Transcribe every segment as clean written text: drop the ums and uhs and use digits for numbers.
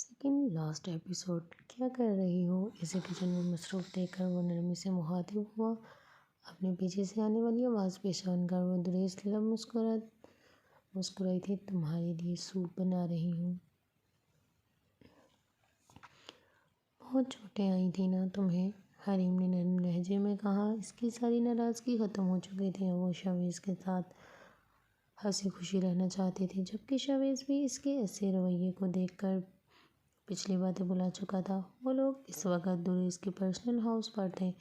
Second last episode کیا کر رہی ہو؟ اسے کچن میں مصروف دیکھ کر وہ نرمی سے مخاطب ہوا۔ اپنے پیچھے سے آنے والی آواز پہچان کر وہ دریس لب مسکرائی تھی۔ تمہارے لیے سوپ بنا رہی ہوں۔ بہت چوٹیں آئی تھی نا تمہیں؟ حریم نے نرم لہجے میں کہا۔ اس کی ساری ناراضگی ختم ہو چکی تھی اور وہ شاویز کے ساتھ ہنسی خوشی رہنا چاہتی تھی، جبکہ شاویز بھی اس کے ایسے رویے کو دیکھ کر پچھلی باتیں بھلا چکا تھا۔ وہ لوگ اس وقت دریس کے پرسنل ہاؤس پر تھے،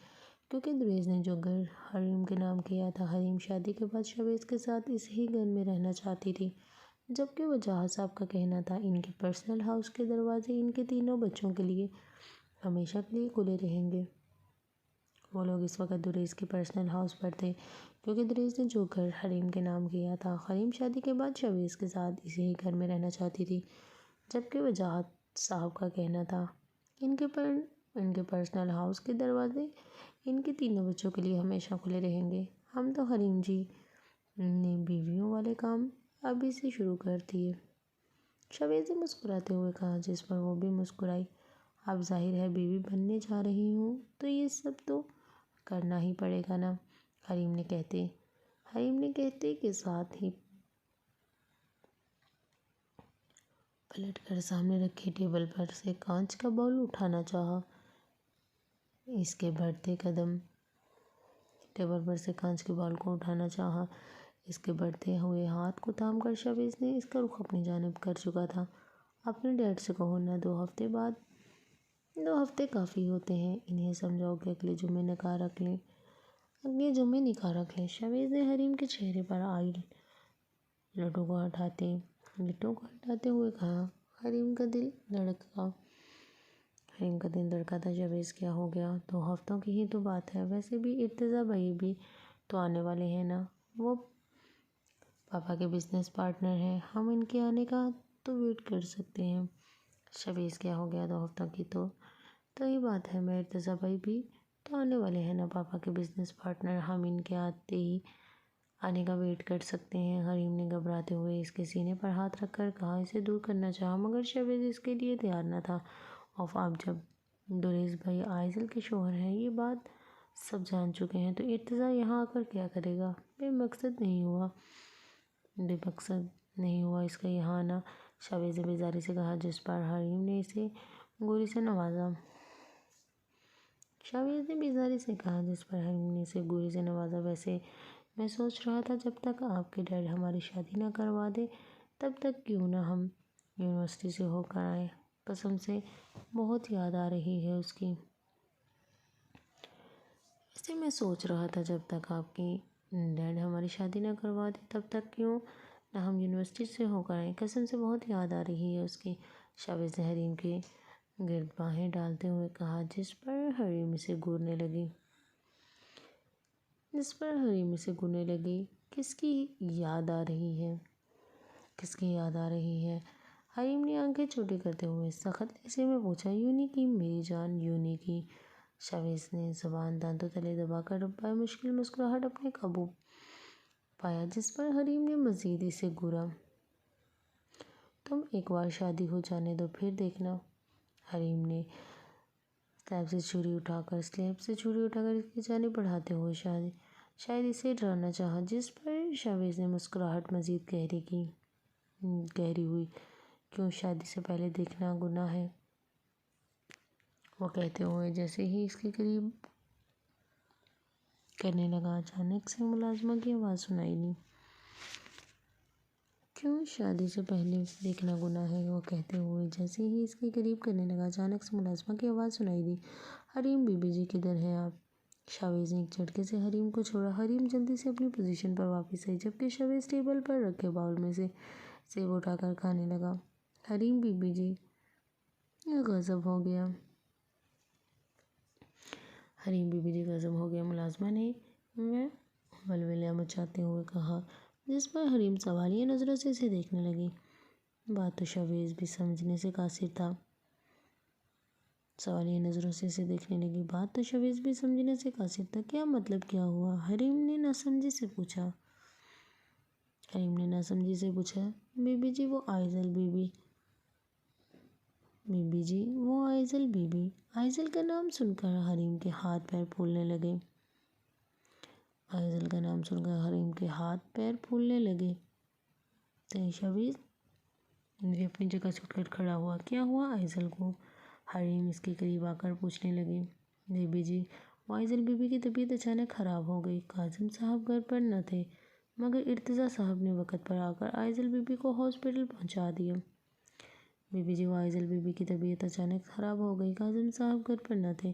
کیونکہ دریس نے جو گھر حریم کے نام کیا تھا، حریم شادی کے بعد شاویز کے ساتھ اس ہی گھر میں رہنا چاہتی تھی، جبکہ وجاہت صاحب کا کہنا تھا ان کے پرسنل ہاؤس کے دروازے ان کے تینوں بچوں کے لیے ہمیشہ کے لیے کھلے رہیں گے۔ وہ لوگ اس وقت دریس کے پرسنل ہاؤس پر تھے، کیونکہ دریس نے جو گھر حریم کے نام کیا تھا، حریم شادی کے بعد شاویز کے ساتھ اسی ہی گھر میں رہنا چاہتی تھی، جبکہ وجاہت صاحب کا کہنا تھا ان کے پرسنل ہاؤس کے دروازے ان کے تینوں بچوں کے لیے ہمیشہ کھلے رہیں گے۔ ہم تو حریم جی نے بیویوں والے کام ابھی سے شروع کر دیے، شاویز نے مسکراتے ہوئے کہا، جس پر وہ بھی مسکرائی۔ اب ظاہر ہے بیوی بننے جا رہی ہوں تو یہ سب تو کرنا ہی پڑے گا نا، حریم نے کہتے کے ساتھ ہی پلٹ کر سامنے رکھے ٹیبل پر سے کانچ کا باؤل اٹھانا چاہا۔ اس کے بڑھتے قدم ٹیبل پر سے کانچ کے باؤل کو اٹھانا چاہا۔ اس کے بڑھتے ہوئے ہاتھ کو تھام کر شاویز نے اس کا رخ اپنی جانب کر چکا تھا۔ اپنے ڈیڈ سے کہو نا 2 ہفتے کافی ہوتے ہیں، انہیں سمجھاؤ کہ اگلے جمعے نکاح رکھ لیں۔ شاویز نے حریم کے چہرے پر آئی لٹوں کو ہٹاتے ہوئے کہا۔ حریم کا دل دھڑکا تھا۔ شاویز کیا ہو گیا؟ 2 ہفتوں کی ہی تو بات ہے، ویسے بھی ارتضیٰ بھائی بھی تو آنے والے ہیں نا، وہ پاپا کے بزنس پارٹنر ہیں، ہم ان کے آنے کا تو ویٹ کر سکتے ہیں۔ شاویز کیا ہو گیا؟ 2 ہفتوں کی تو ہی بات ہے، میں ارتضیٰ بھائی بھی تو آنے والے ہیں نا، پاپا کے بزنس پارٹنر، ہم ان کے آنے کا ویٹ کر سکتے ہیں۔ حریم نے گھبراتے ہوئے اس کے سینے پر ہاتھ رکھ کر کہا۔ اسے دور کرنا چاہا، مگر شاویز اس کے لیے تیار نہ تھا۔ آپ جب دریس بھائی آئزل کے شوہر ہیں، یہ بات سب جان چکے ہیں، تو ارتضیٰ یہاں آ کر کیا کرے گا؟ بے مقصد نہیں ہوا اس کا یہاں آنا، شاویز نے بیزاری سے کہا، جس پر حریم نے اسے گوری سے نوازا۔ ویسے میں سوچ رہا تھا جب تک آپ کے ڈیڈ ہماری شادی نہ کروا دے تب تک کیوں نہ ہم یونیورسٹی سے ہو کر آئیں، قسم سے بہت یاد آ رہی ہے اس کی۔ شاویز نے حریم کے گرد باہیں ڈالتے ہوئے کہا، جس پر حریم اسے گھورنے لگی۔ کس کی یاد آ رہی ہے؟ حریم نے آنکھیں چھوٹی کرتے ہوئے سخت لہجے میں پوچھا۔ یوں نہیں کی میری جان، یوں نہیں کی۔ شاویز نے زبان دانتوں تلے دبا کر بمشکل مسکراہٹ اپنے قابو پایا، جس پر حریم نے مزید اسے گھورا۔ تم ایک بار شادی ہو جانے دو، پھر دیکھنا۔ حریم نے سلیب سے چھری اٹھا کر اس کی جانب بڑھاتے ہوئے شاید اسے ڈرانا چاہا، جس پر شاویز نے مسکراہٹ مزید گہری ہوئی۔ کیوں شادی سے پہلے دیکھنا گناہ ہے؟ وہ کہتے ہوئے جیسے ہی اس کے قریب کرنے لگا، اچانک سے ملازمہ کی آواز سنائی دی۔ کیوں شادی سے پہلے دیکھنا گناہ ہے؟ وہ کہتے ہوئے جیسے ہی اس کے قریب کرنے لگا، اچانک سے ملازمہ کی آواز سنائی دی۔ حریم بی بی جی کدھر ہیں آپ؟ شاویز نے ایک جھٹکے سے حریم کو چھوڑا۔ حریم جلدی سے اپنی پوزیشن پر واپس آئی، جبکہ شاویز ٹیبل پر رکھے باؤل میں سے سیب اٹھا کر کھانے لگا۔ حریم بی بی جی، غضب ہو گیا۔ ملازمہ نے ولولہ مچاتے ہوئے کہا، جس پر حریم سوالیہ نظروں سے اسے دیکھنے لگی۔ بات تو شاویز بھی سمجھنے سے قاصر تھا۔ کیا مطلب کیا ہوا؟ حریم نے ناسمجھی سے پوچھا۔ بی بی جی، وہ آئزل بی جی وہ آئزل بی بی۔ آئزل کا نام سن کر حریم کے ہاتھ پیر پھولنے لگے۔ آئزل کا نام سن کر حریم کے ہاتھ پیر پھولنے لگے۔ شاویز بھی اپنی جگہ سے اٹھ کر کھڑا ہوا۔ کیا ہوا آئزل کو؟ حریم اس کے قریب آ کر پوچھنے لگے۔ بی جی وہ آئزل بی بی کی طبیعت اچانک خراب ہو گئی۔ کاظم صاحب گھر پر نہ تھے مگر ارتضیٰ صاحب نے وقت پر آ کر آئزل بی بی کو ہاسپٹل پہنچا دیا۔ بی جی وہ آئزل بی بی کی طبیعت اچانک خراب ہو گئی۔ کاظم صاحب گھر پر نہ تھے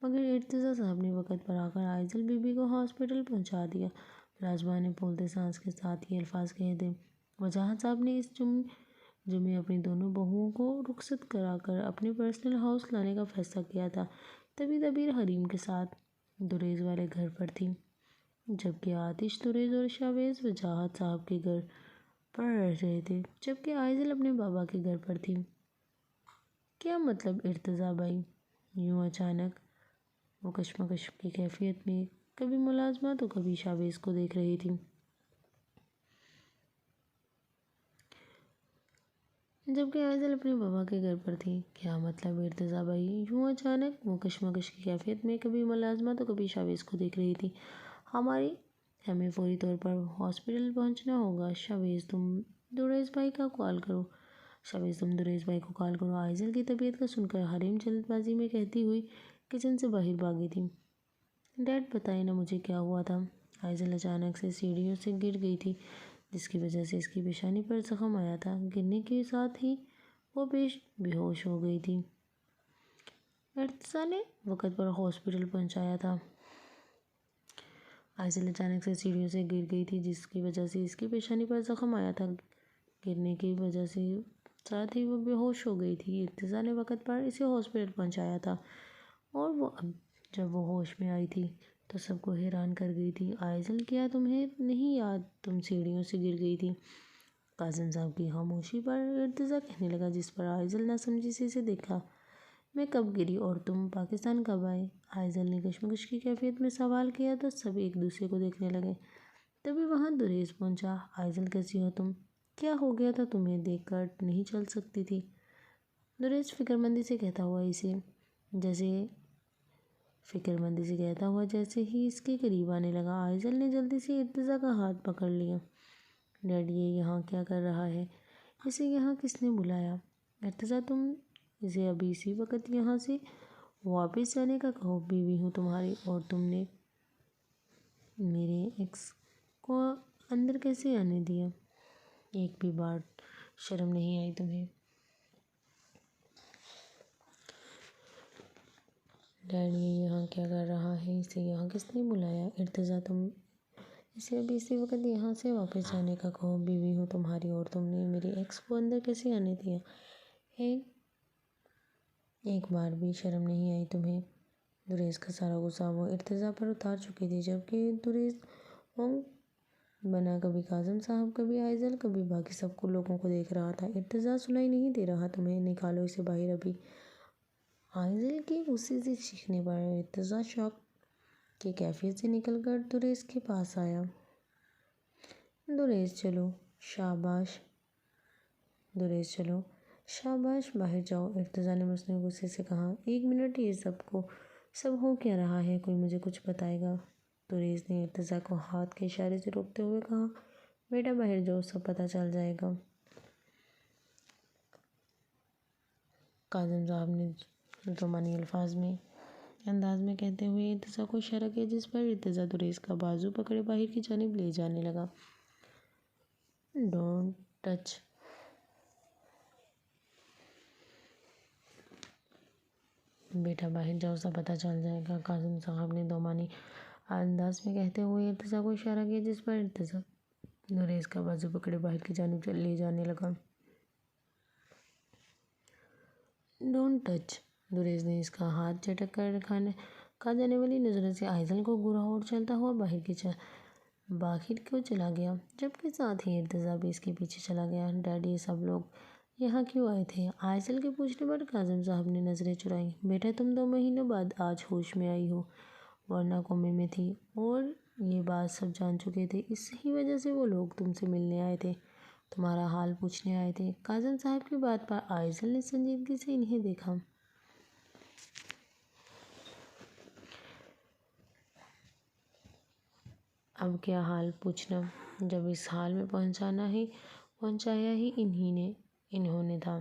مگر ارتضیٰ صاحب نے وقت پر آ کر آئزل بی بی کو ہاسپٹل پہنچا دیا۔ ملازمہ نے پھولتے سانس کے ساتھ یہ الفاظ کہہ دے۔ وجاہت صاحب نے اس جمعے اپنی دونوں بہوؤں کو رخصت کرا کر اپنے پرسنل ہاؤس لانے کا فیصلہ کیا تھا۔ تبھی دبیر حریم کے ساتھ دریز والے گھر پر تھی جبکہ آتش دریز اور شاویز وجاہت صاحب کے گھر پر رہ رہے تھے جبکہ آئزل اپنے بابا کے گھر پر تھی۔ کیا مطلب ارتضیٰ بھائی؟ یوں اچانک وہ کشمکش کی کیفیت میں کبھی ملازمہ تو کبھی شاویز کو دیکھ رہی تھی۔ جبکہ آئزل اپنے بابا کے گھر پر تھی۔ کیا مطلب ارتضیٰ بھائی؟ یوں اچانک وہ کشمکش کی کیفیت میں کبھی ملازمہ تو کبھی شاویز کو دیکھ رہی تھی۔ ہمیں فوری طور پر ہاسپٹل پہنچنا ہوگا۔ شاویز تم دریز بھائی کو کال کرو۔ آئزل کی طبیعت کا سن کر حریم جلد بازی میں کہتی ہوئی کچن سے باہر بھاگی تھی۔ ڈیڈ بتائیں نا مجھے کیا ہوا تھا؟ آئزل اچانک سے سیڑھیوں سے گر گئی تھی جس کی وجہ سے اس کی پیشانی پر زخم آیا تھا۔ گرنے کے ساتھ ہی وہ بے ہوش ہو گئی تھی۔ ارتضیٰ نے وقت پر ہاسپٹل پہنچایا تھا۔ آئزل اچانک سے سیڑھیوں سے گر گئی تھی جس کی وجہ سے اس کی پیشانی پر زخم آیا تھا۔ گرنے کی وجہ سے ساتھ ہی وہ بے ہوش ہو گئی تھی۔ ارتضیٰ نے وقت پر اسے ہاسپٹل پہنچایا تھا اور جب وہ ہوش میں آئی تھی تو سب کو حیران کر گئی تھی۔ آئزل کیا تمہیں نہیں یاد تم سیڑھیوں سے گر گئی تھی؟ کاظم صاحب کی خاموشی پر ارتضیٰ کہنے لگا جس پر آئزل ناسمجھی سے اسے دیکھا۔ میں کب گری اور تم پاکستان کب آئے؟ آئزل نے کشمکش کی کیفیت میں سوال کیا تو سب ایک دوسرے کو دیکھنے لگے۔ تبھی وہاں دریز پہنچا۔ آئزل کیسی ہو تم؟ کیا ہو گیا تھا تمہیں؟ دیکھ کر نہیں چل سکتی تھی؟ دریز فکر مندی سے کہتا ہوا جیسے ہی اس کے قریب آنے لگا۔ آئزل نے جلدی سے ارتضیٰ کا ہاتھ پکڑ لیا۔ ڈیڈ یہ یہاں کیا کر رہا ہے؟ اسے یہاں کس نے بلایا؟ ارتضیٰ تم اسے ابھی اسی وقت یہاں سے واپس جانے کا کہو۔ بیوی ہوں تمہاری اور تم نے میرے ایکس کو اندر کیسے آنے دیا؟ ایک بھی بار شرم نہیں آئی تمہیں؟ ڈیڈ یہ یہاں کیا کر رہا ہے؟ اسے یہاں کس نے بلایا؟ ارتضیٰ تم اسے ابھی اسی وقت یہاں سے واپس جانے کا کہو۔ بیوی ہوں تمہاری اور تم نے میرے ایکس کو اندر کیسے آنے دیا؟ ایک بار بھی شرم نہیں آئی تمہیں؟ دریز کا سارا غصہ وہ ارتضیٰ پر اتار چکی تھی جبکہ دریز بنا کبھی کاظم صاحب کبھی آئزل کبھی باقی سب کو لوگوں کو دیکھ رہا تھا۔ ارتضیٰ سنائی نہیں دے رہا تمہیں؟ نکالو اسے باہر ابھی۔ آئزل کے غصے سے چیخنے پر ارتضیٰ شاک کی کیفیت سے نکل کر دریز کے پاس آیا۔ دریز چلو شاباش، دریز چلو شاباش، باہر جاؤ۔ ارتضیٰ نے مصنوعی غصے سے کہا۔ ایک منٹ، یہ سب ہو کیا رہا ہے؟ کوئی مجھے کچھ بتائے گا؟ دریز نے ارتضیٰ کو ہاتھ کے اشارے سے روکتے ہوئے کہا۔ بیٹا باہر جاؤ، سب پتہ چل جائے گا۔ کاظم صاحب نے زمانی انداز میں کہتے ہوئے ارتضیٰ کو اشارہ کیا جس پر ارتضیٰ دریز کا بازو پکڑے باہر کی جانب لے جانے لگا۔ Don't touch. بیٹا باہر جاؤ، سب پتہ چل جائے گا۔ کاظم صاحب نے زمانی انداز میں کہتے ہوئے ارتضیٰ کو اشارہ کیا جس پر ارتضیٰ دریز کا بازو پکڑے باہر کی جانب لے جانے لگا۔ Don't touch. دریز نے اس کا ہاتھ جھٹک کر کھا جانے والی نظروں سے آئزل کو گھورا اور چلتا ہوا باہر کو چلا گیا جبکہ ساتھ ہی ارتضیٰ بھی اس کے پیچھے چلا گیا۔ ڈیڈ یہ سب لوگ یہاں کیوں آئے تھے؟ آئزل کے پوچھنے پر کاظم صاحب نے نظریں چرائیں۔ بیٹا تم 2 مہینوں بعد آج ہوش میں آئی ہو ورنہ کومے میں تھی اور یہ بات سب جان چکے تھے۔ اس ہی وجہ سے وہ لوگ تم سے ملنے آئے تھے۔ تمہارا حال پوچھنے آئے تھے۔ کاظم صاحب کی بات پر عائضل نے سنجیدگی سے انہیں دیکھا۔ اب کیا حال پوچھنا، جب اس حال میں پہنچایا ہی انہوں نے تھا۔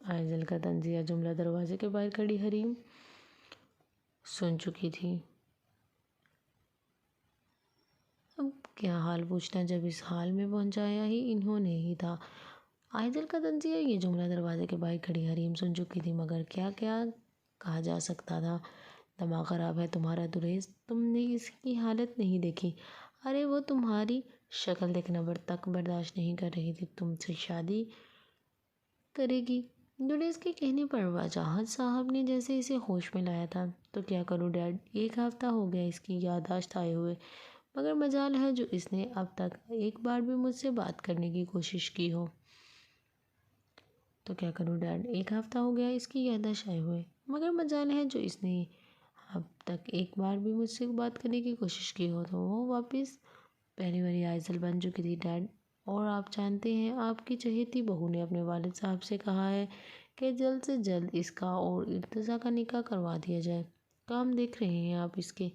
عائضل کا طنزیہ جملہ دروازے کے باہر کھڑی حریم سن چکی تھی۔ اب کیا حال پوچھنا، جب اس حال میں پہنچایا ہی انہوں نے ہی تھا۔ عائضل کا طنزیہ یہ جملہ دروازے کے باہر کھڑی حریم سن چکی تھی، مگر کیا کہا جا سکتا تھا۔ دماغ خراب ہے تمہارا دریس، تم نے اس کی حالت نہیں دیکھی؟ ارے وہ تمہاری شکل دیکھنا تک برداشت نہیں کر رہی تھی، تم سے شادی کرے گی۔ دریس کے کہنے پر وجاہت صاحب نے جیسے اسے ہوش میں لایا تھا۔ تو کیا کروں ڈیڈ، 1 ہفتہ ہو گیا اس کی یادداشت آئے ہوئے، مگر مجال ہے جو اس نے اب تک ایک بار بھی مجھ سے بات کرنے کی کوشش کی ہو۔ تو کیا کروں ڈیڈ، 1 ہفتہ ہو گیا اس کی یادداشت آئے ہوئے، مگر مجال ہے جو اس نے اب تک ایک بار بھی مجھ سے بات کرنے کی کوشش کی ہو۔ تو وہ واپس پہلی والی عائضل بن چکی تھی ڈیڈ، اور آپ جانتے ہیں آپ کی چہیتی بہو نے اپنے والد صاحب سے کہا ہے کہ جلد سے جلد اس کا اور ارتضیٰ کا نکاح کروا دیا جائے۔ کام دیکھ رہے ہیں آپ اس کے،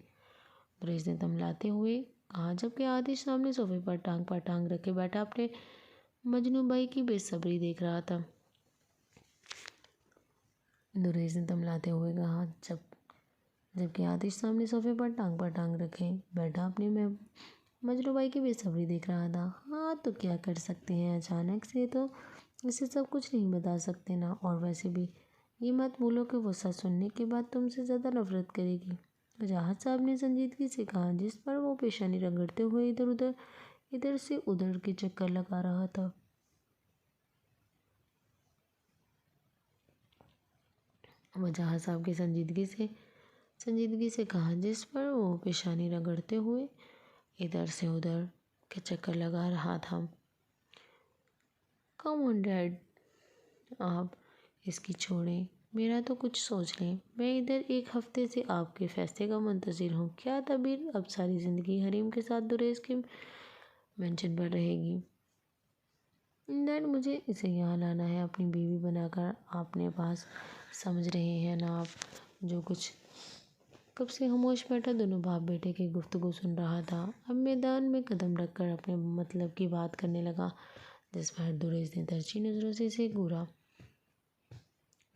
دریس نے تملاتے ہوئے کہا، جبکہ عاطش سامنے صوفے پر ٹانگ رکھے بیٹھا اپنے مجنوں بھائی کی بے صبری دیکھ رہا تھا۔ دریس نے تملاتے ہوئے کہا، جبکہ عاطش سامنے صوفے پر ٹانگ رکھے بیٹھا اپنے مجنوں بھائی کی بے صبری دیکھ رہا تھا۔ ہاں تو کیا کر سکتے ہیں، اچانک سے تو اسے سب کچھ نہیں بتا سکتے نا، اور ویسے بھی یہ مت بھولو کہ وہ سچ سننے کے بعد تم سے زیادہ نفرت کرے گی، وجاہت صاحب نے سنجیدگی سے کہا، جس پر وہ پیشانی رگڑتے ہوئے ادھر سے ادھر کے چکر لگا رہا تھا۔ وجاہت صاحب کی سنجیدگی سے کہا، جس پر وہ پیشانی رگڑتے ہوئے ادھر سے ادھر کے چکر لگا رہا تھا۔ کم آن ڈیڈ، آپ اس کی چھوڑیں، میرا تو کچھ سوچ لیں، میں ادھر 1 ہفتے سے آپ کے فیصلے کا منتظر ہوں۔ کیا تعبیر اب ساری زندگی حریم کے ساتھ دریس کے مینشن پر رہے گی؟ ڈیڈ مجھے اسے یہاں لانا ہے اپنی بیوی بنا کر اپنے پاس، سمجھ رہے ہیں نا آپ جو کچھ۔ کب سے خاموش بیٹھا دونوں باپ بیٹے کی گفتگو سن رہا تھا، اب میدان میں قدم رکھ کر اپنے مطلب کی بات کرنے لگا، جس پر دریس نے ترچھی نظروں سے اسے گھورا۔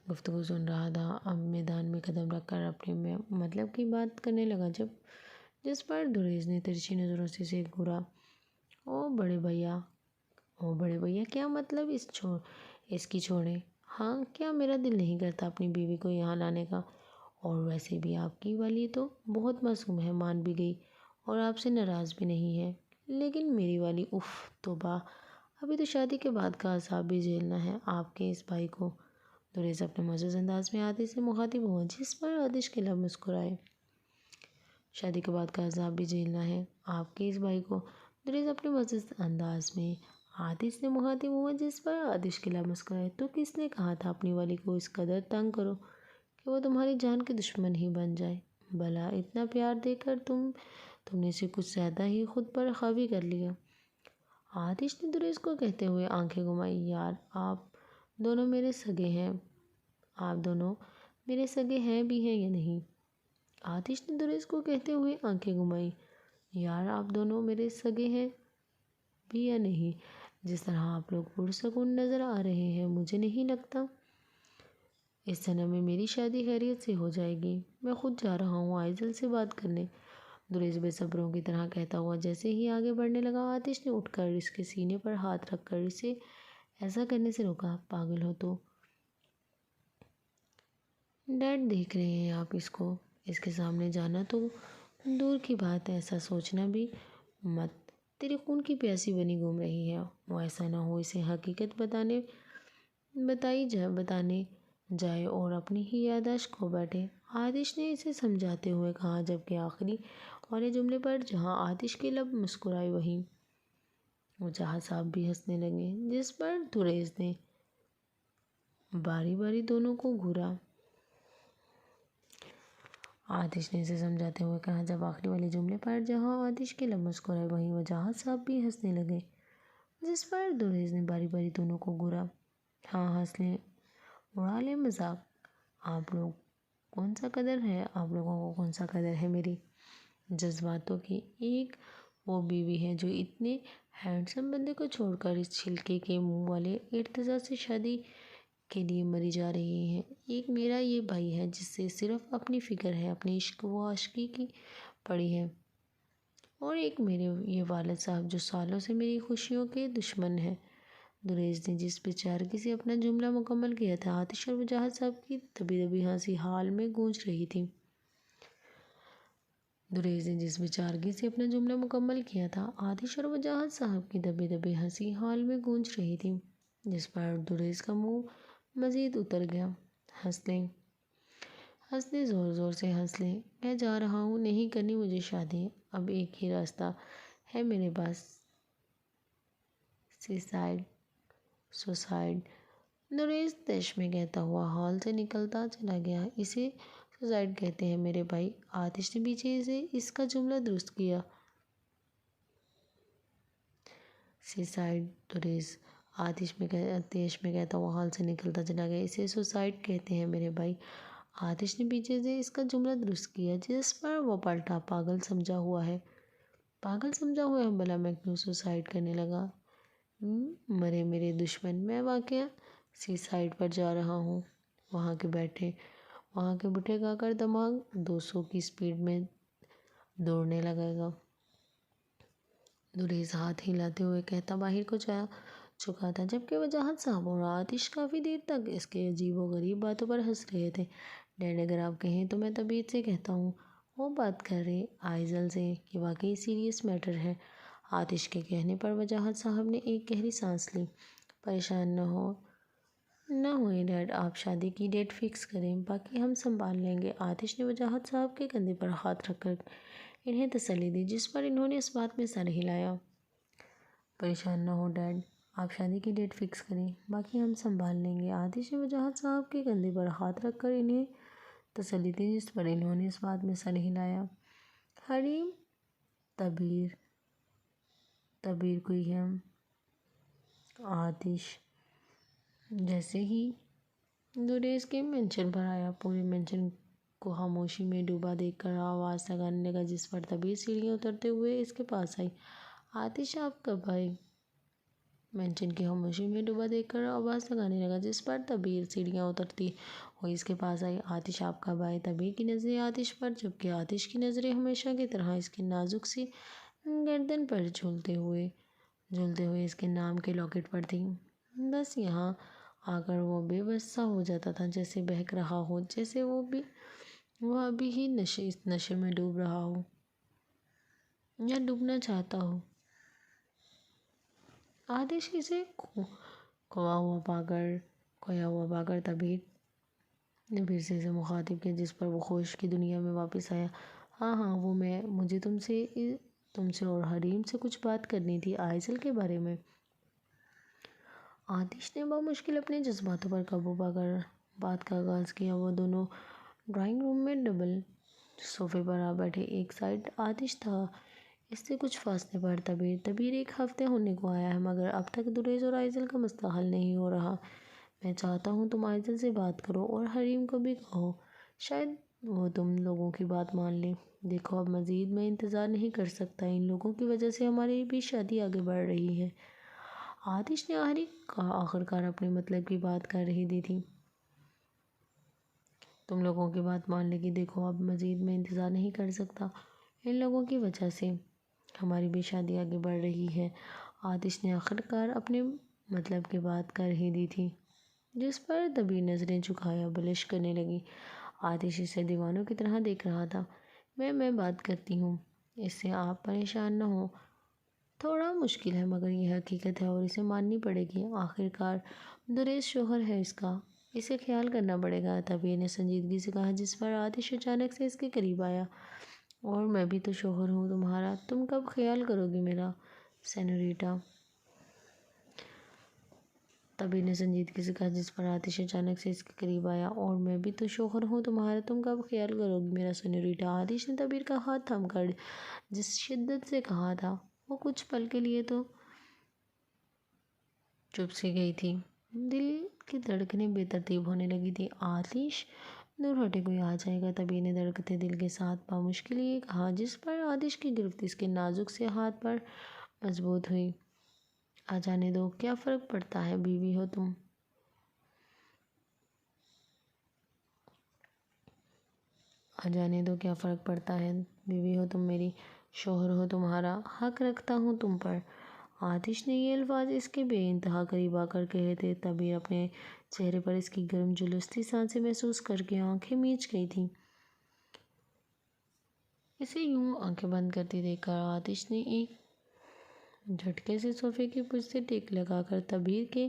گفتگو سن رہا تھا، اب میدان میں قدم رکھ کر اپنے مطلب کی بات کرنے لگا، جس پر دریس نے ترچھی نظروں سے اسے گھورا۔ او بڑے بھیا کیا مطلب اس کی چھوڑیں؟ ہاں، کیا میرا دل نہیں کرتا اپنی بیوی کو یہاں لانے کا؟ اور ویسے بھی آپ کی والی تو بہت معصوم ہے، مان بھی گئی اور آپ سے ناراض بھی نہیں ہے، لیکن میری والی اف توبہ، ابھی تو شادی کے بعد کا عذاب بھی جھیلنا ہے آپ کے اس بھائی کو۔ دریس اپنے معزز انداز میں عاطش سے مخاطب ہوا، جس پر عاطش کے لب مسکرائے۔ شادی کے بعد کا عذاب بھی جھیلنا ہے آپ کے اس بھائی کو، دریس اپنے معزز انداز میں عاطش سے مخاطب ہوا، جس پر عاطش کے لب مسکرائے۔ تو کس نے کہا تھا اپنی والی کو اس قدر تنگ کرو کہ وہ تمہاری جان کے دشمن ہی بن جائے؟ بھلا اتنا پیار دے کر تم نے اسے کچھ زیادہ ہی خود پر حاوی کر لیا۔ عاطش نے دریس کو کہتے ہوئے آنکھیں گھمائی، یار آپ دونوں میرے سگے ہیں بھی ہیں یا نہیں؟ عاطش نے دریس کو کہتے ہوئے آنکھیں گھمائی، یار آپ دونوں میرے سگے ہیں بھی یا نہیں؟ جس طرح آپ لوگ پرسکون نظر آ رہے ہیں، مجھے نہیں لگتا اس جنم میں میری شادی خیریت سے ہو جائے گی۔ میں خود جا رہا ہوں عائضل سے بات کرنے، دریس بے صبروں کی طرح کہتا ہوا جیسے ہی آگے بڑھنے لگا۔ عاطش نے اٹھ کر اس کے سینے پر ہاتھ رکھ کر اسے ایسا کرنے سے روکا، پاگل ہو تو؟ ڈیڈ دیکھ رہے ہیں آپ اس کو، اس کے سامنے جانا تو دور کی بات ہے، ایسا سوچنا بھی مت، تیرے خون کی پیاسی بنی گھوم رہی ہے، وہ ایسا نہ ہو اسے حقیقت بتانے جائے اور اپنی ہی یادداشت کھو بیٹھے۔ عاطش نے اسے سمجھاتے ہوئے کہا، جبکہ آخری والے جملے پر جہاں عاطش کے لب مسکرائے وہیں وجاہت صاحب بھی ہنسنے لگے، جس پر دریس نے باری باری دونوں کو گھورا۔ آتش نے اسے سمجھاتے ہوئے کہا۔ جب آخری والے جملے پر جہاں آتش کے لب مسکرائے وہیں وجاہت صاحب بھی ہنسنے لگے، جس پر دریز نے باری باری دونوں کو گھورا۔ ہاں ہنس لیں، اڑا لیں مذاق، آپ لوگوں کو کون سا قدر ہے میری جذباتوں کی۔ ایک وہ بیوی ہے جو اتنے ہینڈسم بندے کو چھوڑ کر اس چھلکے کے منہ والے ارتضی سے شادی کے لیے مری جا رہی ہے۔ ایک میرا یہ بھائی ہے جس سے صرف اپنی فکر ہے، اپنی عشق و عاشقی کی پڑی ہے، اور ایک میرے یہ والد صاحب جو سالوں سے میری خوشیوں کے دشمن ہیں۔ دریز نے جس بیچارگی سے اپنا جملہ مکمل کیا تھا، آتش اور وجاہت صاحب کی دبی دبی ہنسی حال میں گونج رہی تھی۔ دریز نے جس بیچارگی سے اپنا جملہ مکمل کیا تھا، آتش اور وجاہت صاحب کی دبی دبی ہنسی حال میں گونج رہی تھی، جس پر دریز کا منہ مزید اتر گیا۔ ہنس لیں، زور زور سے ہنس لیں، میں جا رہا ہوں، نہیں کرنی مجھے شادی، اب ایک ہی راستہ ہے میرے پاس، سوسائڈ۔ دریز طیش میں کہتا ہوا ہال سے نکلتا چلا گیا۔ اسے سوسائڈ کہتے ہیں میرے بھائی، آتش نے پیچھے سے اس کا جملہ درست کیا۔ سوسائڈ۔ دریز طیش میں کہتا ہوا ہال سے نکلتا چلا گیا۔ اسے سوسائڈ کہتے ہیں میرے بھائی، آتش نے پیچھے سے اس کا جملہ درست کیا، جس پر وہ پلٹا، پاگل سمجھا ہوا ہے بھلا میں کیوں سوسائڈ کرنے لگا؟ مرے میرے دشمن، میں واقعہ سی سائڈ پر جا رہا ہوں، وہاں کے بٹھے گا کر دماغ 200 کی سپیڈ میں دوڑنے لگے گا۔ دریز ہاتھ ہلاتے ہوئے کہتا باہر کو جا چکا تھا، جبکہ وجاہت صاحب اور آتش کافی دیر تک اس کے عجیب و غریب باتوں پر ہنس رہے تھے۔ ڈیڈ اگر آپ کہیں تو میں طبیعت سے کہتا ہوں، وہ بات کر رہے آئزل سے، یہ واقعی سیریس میٹر ہے۔ آتش کے کہنے پر وجاہت صاحب نے ایک گہری سانس لی۔ پریشان نہ ہوئیں ڈیڈ، آپ شادی کی ڈیٹ فکس کریں، باقی ہم سنبھال لیں گے۔ آتش نے وجاہت صاحب کے کندھے پر ہاتھ رکھ کر انہیں تسلی دی، جس پر انہوں نے اس بات میں سر ہلایا۔ پریشان نہ ہو ڈیڈ، آپ شادی کی ڈیٹ فکس کریں، باقی ہم سنبھال لیں گے۔ آتش نے وجاہت صاحب کے کندھے پر ہاتھ رکھ کر انہیں تسلی دی، جس پر انہوں نے اس بات میں سر ہلایا۔ حریم تبیر کوئی ہے۔ آتش جیسے ہی دریز کے مینشن پر آیا، پورے مینشن کو خاموشی میں ڈوبا دیکھ کر آواز لگانے لگا، جس پر تبیر سیڑھیاں اترتے ہوئے اس کے پاس آئی۔ آتش آپ کب آئے؟ مینشن کی خاموشی میں ڈوبا دیکھ کر آواز لگانے لگا، جس پر تبیر سیڑھیاں اترتی ہوئی اس کے پاس آئی۔ آتش آپ کب آئے؟ تبیر کی نظریں آتش پر، جبکہ آتش کی نظریں ہمیشہ کی طرح اس کی نازک سی گردن پر جھولتے ہوئے اس کے نام کے لاکٹ پر تھیں۔ بس یہاں آ کر وہ بے بس سا ہو جاتا تھا، جیسے بہک رہا ہو، جیسے وہ ابھی ہی نشے میں ڈوب رہا ہو یا ڈوبنا چاہتا ہو۔ آتش اسے کھویا ہوا پا کر تبیر نے پھر سے اسے مخاطب کیا، جس پر وہ خوش کی دنیا میں واپس آیا۔ ہاں وہ مجھے تم سے اور حریم سے کچھ بات کرنی تھی، آئزل کے بارے میں۔ آتش نے بامشکل اپنے جذباتوں پر قابو پا کر بات کا آغاز کیا۔ وہ دونوں ڈرائنگ روم میں ڈبل صوفے پر آ بیٹھے، ایک سائڈ آتش تھا، اس سے کچھ فاصلے پر تبیر۔ ایک ہفتے ہونے کو آیا ہے، مگر اب تک دریز اور آئزل کا مسئلہ حل نہیں ہو رہا۔ میں چاہتا ہوں تم آئزل سے بات کرو اور حریم کو بھی کہو، شاید وہ تم لوگوں کی بات مان لے۔ دیکھو اب مزید میں انتظار نہیں کر سکتا، ان لوگوں کی وجہ سے ہماری بھی شادی آگے بڑھ رہی ہے۔ آتش نے آخرکار اپنے مطلب کی بات کر ہی دی تھی۔ تم لوگوں کی بات مان لے گی، دیکھو اب مزید میں انتظار نہیں کر سکتا، ان لوگوں کی وجہ سے ہماری بھی شادی آگے بڑھ رہی ہے۔ آتش نے آخرکار اپنے مطلب کی بات کر ہی دی تھی، جس پر تبیر نظریں جھکایا بلش کرنے لگی۔ آتش اسے دیوانوں کی طرح دیکھ رہا تھا۔ میں بات کرتی ہوں، اس سے آپ پریشان نہ ہوں۔ تھوڑا مشکل ہے، مگر یہ حقیقت ہے اور اسے ماننی پڑے گی۔ آخرکار دریز شوہر ہے اس کا، اسے خیال کرنا پڑے گا، تبیر نے سنجیدگی سے کہا، جس پر آتش اچانک سے اس کے قریب آیا۔ اور میں بھی تو شوہر ہوں تمہارا، تم کب خیال کرو گی میرا، سینوریٹا؟ تبھی نے سنجیدگی سے کہا، جس پر آتش اچانک سے اس کے قریب آیا۔ اور میں بھی تو شوہر ہوں تمہارا، تم کب خیال کرو گی میرا سینیوریٹا؟ آتش نے تبیر کا ہاتھ تھام کر جس شدت سے کہا تھا، وہ کچھ پل کے لیے تو چپ سی گئی تھی۔ دل کی دھڑکنیں بے ترتیب ہونے لگی تھی۔ آتش دور ہٹے، کوئی آ جائے گا، تبھی نے دھڑکتے دل کے ساتھ بامشکل یہ کہا، جس پر آتش کی گرفت اس کے نازک سے ہاتھ پر مضبوط ہوئی۔ آ جانے دو، کیا فرق پڑتا ہے، بیوی ہو تم۔ آ جانے دو، کیا فرق پڑتا ہے، بیوی ہو تم میری، شوہر ہو تمہارا، حق رکھتا ہوں تم پر۔ آتش نے یہ الفاظ اس کے بے انتہا قریب آ کر کہے تھے۔ تبیر اپنے چہرے پر اس کی گرم جلوستی سانسیں محسوس کر کے آنکھیں میچ گئی تھی۔ اسے یوں آنکھیں بند کرتی دیکھ کر آتش نے ایک جھٹکے سے صوفے کی پشت سے ٹیک لگا کر تبیر کے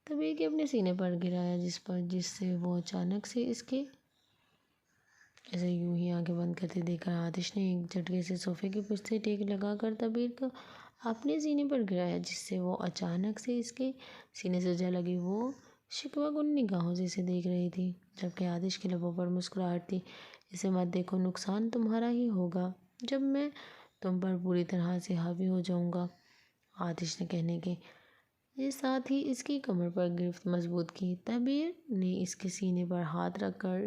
اپنے سینے پر گرایا، جس سے وہ اچانک سے اسے یوں ہی آنکھیں بند کرتے دیکھ کر آتش نے ایک جھٹکے سے صوفے کی پشت سے ٹیک لگا کر تبیر کو اپنے سینے پر گرایا، جس سے وہ اچانک سے اس کے سینے سے جا لگی۔ وہ شکوہ گن نگاہوں سے اسے دیکھ رہی تھی، جبکہ آتش کے لبوں پر مسکراہٹ تھی۔ اسے مت دیکھو، نقصان تمہارا ہی ہوگا جب میں تم پر پوری طرح سے حاوی ہو جاؤں گا۔ آتش نے کہنے کے ساتھ ہی اس کی کمر پر گرفت مضبوط کی۔ تبیر نے اس کے سینے پر ہاتھ رکھ کر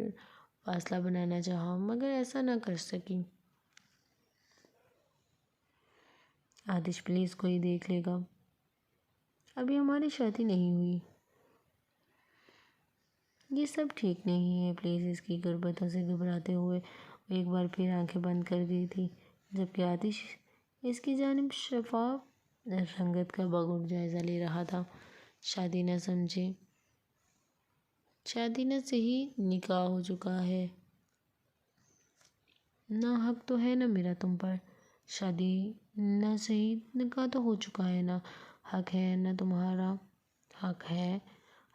فاصلہ بنانا چاہا، مگر ایسا نہ کر سکی۔ آتش پلیز، کوئی دیکھ لے گا، ابھی ہماری شادی نہیں ہوئی، یہ سب ٹھیک نہیں ہے، پلیز۔ اس کی قربتوں سے گھبراتے ہوئے وہ ایک بار پھر آنکھیں بند کر گئی تھی، جبکہ آتش اس کی جانب شفاف رنگت کا بغور جائزہ لے رہا تھا۔ شادی نہ سمجھے، شادی نہ صحیح، نکاح ہو چکا ہے نا، حق تو ہے نا میرا تم پر۔ شادی نہ صحیح، نکاح تو ہو چکا ہے نا، حق ہے نا تمہارا،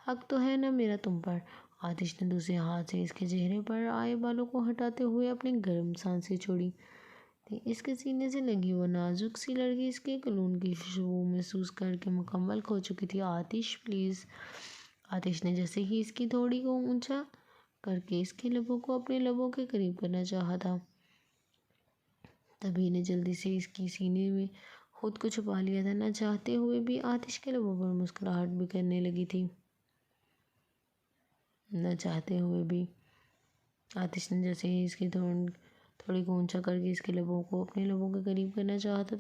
حق تو ہے نا میرا تم پر۔ آتش نے دوسرے ہاتھ سے اس کے چہرے پر آئے بالوں کو ہٹاتے ہوئے اپنی گرم سانسیں چھوڑی تھی۔ اس کے سینے سے لگی وہ نازک سی لڑکی اس کے کلون کی خوشبو محسوس کر کے مکمل کھو چکی تھی۔ آتش پلیز۔ آتش نے جیسے ہی اس کی تھوڑی کو اونچا کر کے اس کے لبوں کو اپنے لبوں کے قریب کرنا چاہا تھا، تبھی نے جلدی سے اس کی سینے میں خود کو چھپا لیا تھا۔ نہ چاہتے ہوئے بھی آتش کے لبوں پر مسکراہٹ بکھرنے لگی تھی، نہ چاہتے ہوئے بھی۔ آتش نے جیسے ہی اس کی تھوڑی کو اونچا کر کے اس کے لبوں کو اپنے لبوں کے قریب کرنا چاہا تھا،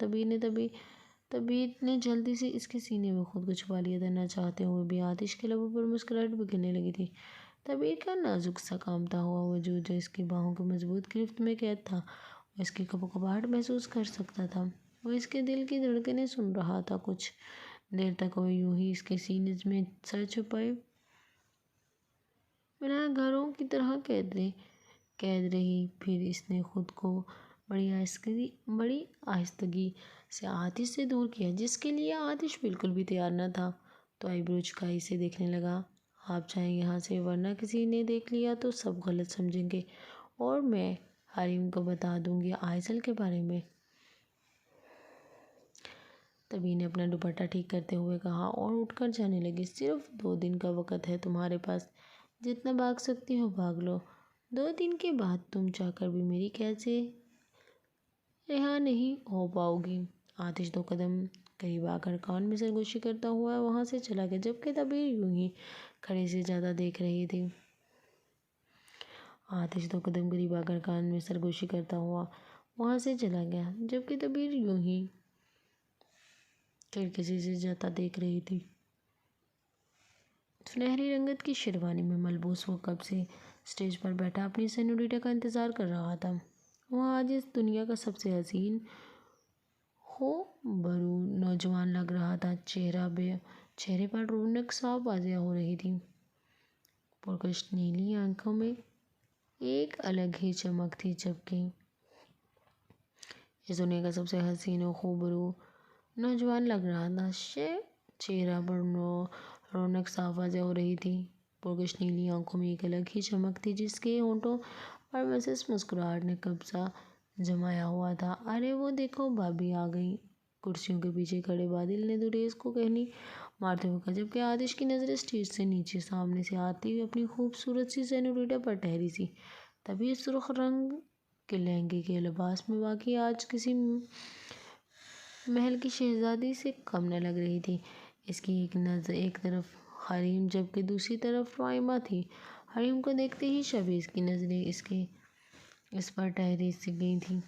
تبھی نے جلدی سے اس کے سینے میں خود کو چھپا لیا تھا۔ نہ چاہتے ہوئے بھی آتش کے لبوں پر مسکراہٹ بکھرنے لگی تھی۔ تبیر کا نازک سا کانپتا ہوا وجود جو اس کی باہوں کی مضبوط گرفت میں قید تھا، وہ اس کی کپکپاہٹ محسوس کر سکتا تھا۔ وہ اس کے دل کی دھڑکنیں سن رہا تھا۔ کچھ دیر تک وہ یوں ہی اس کے سینے میں سر چھپائے گناہ گاروں کی طرح قید رہی۔ پھر اس نے خود کو بڑی آہستگی سے آتش سے دور کیا، جس کے لیے آتش بالکل بھی تیار نہ تھا، تو آئیبرو جھکائی سے دیکھنے لگا۔ آپ جائیں یہاں سے، ورنہ کسی نے دیکھ لیا تو سب غلط سمجھیں گے، اور میں حریم کو بتا دوں گی آئزل کے بارے میں۔ تبھی نے اپنا دوپٹہ ٹھیک کرتے ہوئے کہا اور اٹھ کر جانے لگی۔ صرف 2 دن کا وقت ہے تمہارے پاس، جتنا بھاگ سکتی ہو بھاگ لو۔ 2 دن کے بعد تم چاہ کر بھی میری قید سے رہا نہیں ہو پاؤ گی۔ آتش 2 قدم قریب آ کر کان میں سرگوشی کرتا ہوا وہاں سے چلا گیا، جبکہ تبیر یوں ہی کھڑے سے زیادہ دیکھ رہی تھی۔ آتش 2 قدم قریب آ کر کان میں سرگوشی کرتا ہوا وہاں سے چلا گیا، جبکہ تبیر یوں ہی کھڑکی سے زیادہ دیکھ رہی تھی۔ سنہری رنگت کی شیروانی میں ملبوس وہ کب سے اسٹیج پر بیٹھا اپنی سینیوریٹا کا انتظار کر رہا تھا۔ وہ آج اس دنیا کا سب سے حسین خوبرو نوجوان لگ رہا تھا۔ چہرے پر رونق صاف واضح ہو رہی تھی۔ پرکشش نیلی آنکھوں میں ایک الگ ہی چمک تھی، جبکہ اس دنیا کا سب سے حسین و خوبرو نوجوان لگ رہا تھا۔ چہرہ پر رونق صاف واضح ہو رہی تھی۔ پرکشش نیلی آنکھوں میں ایک الگ ہی چمک تھی، جس کے ہونٹوں پر مسس مسکراہٹ نے قبضہ جمایا ہوا تھا۔ ارے وہ دیکھو، بھابھی آ گئی۔ کرسیوں کے پیچھے کھڑے بادل نے دریس کو کہنی مارتے ہوئے کہا، جبکہ آتش کی نظریں اسٹیج سے نیچے سامنے سے آتی ہوئی اپنی خوبصورت سی سینوریٹا پر ٹھہری سی۔ تبھی سرخ رنگ کے لہنگے کے لباس میں واقعی آج کسی محل کی شہزادی سے کم نہ لگ رہی تھی۔ اس کی ایک طرف حریم جبکہ دوسری طرف روائمہ تھی۔ حریم کو دیکھتے ہی شہباز کی نظریں اس پر ٹھہری سی گئی تھیں،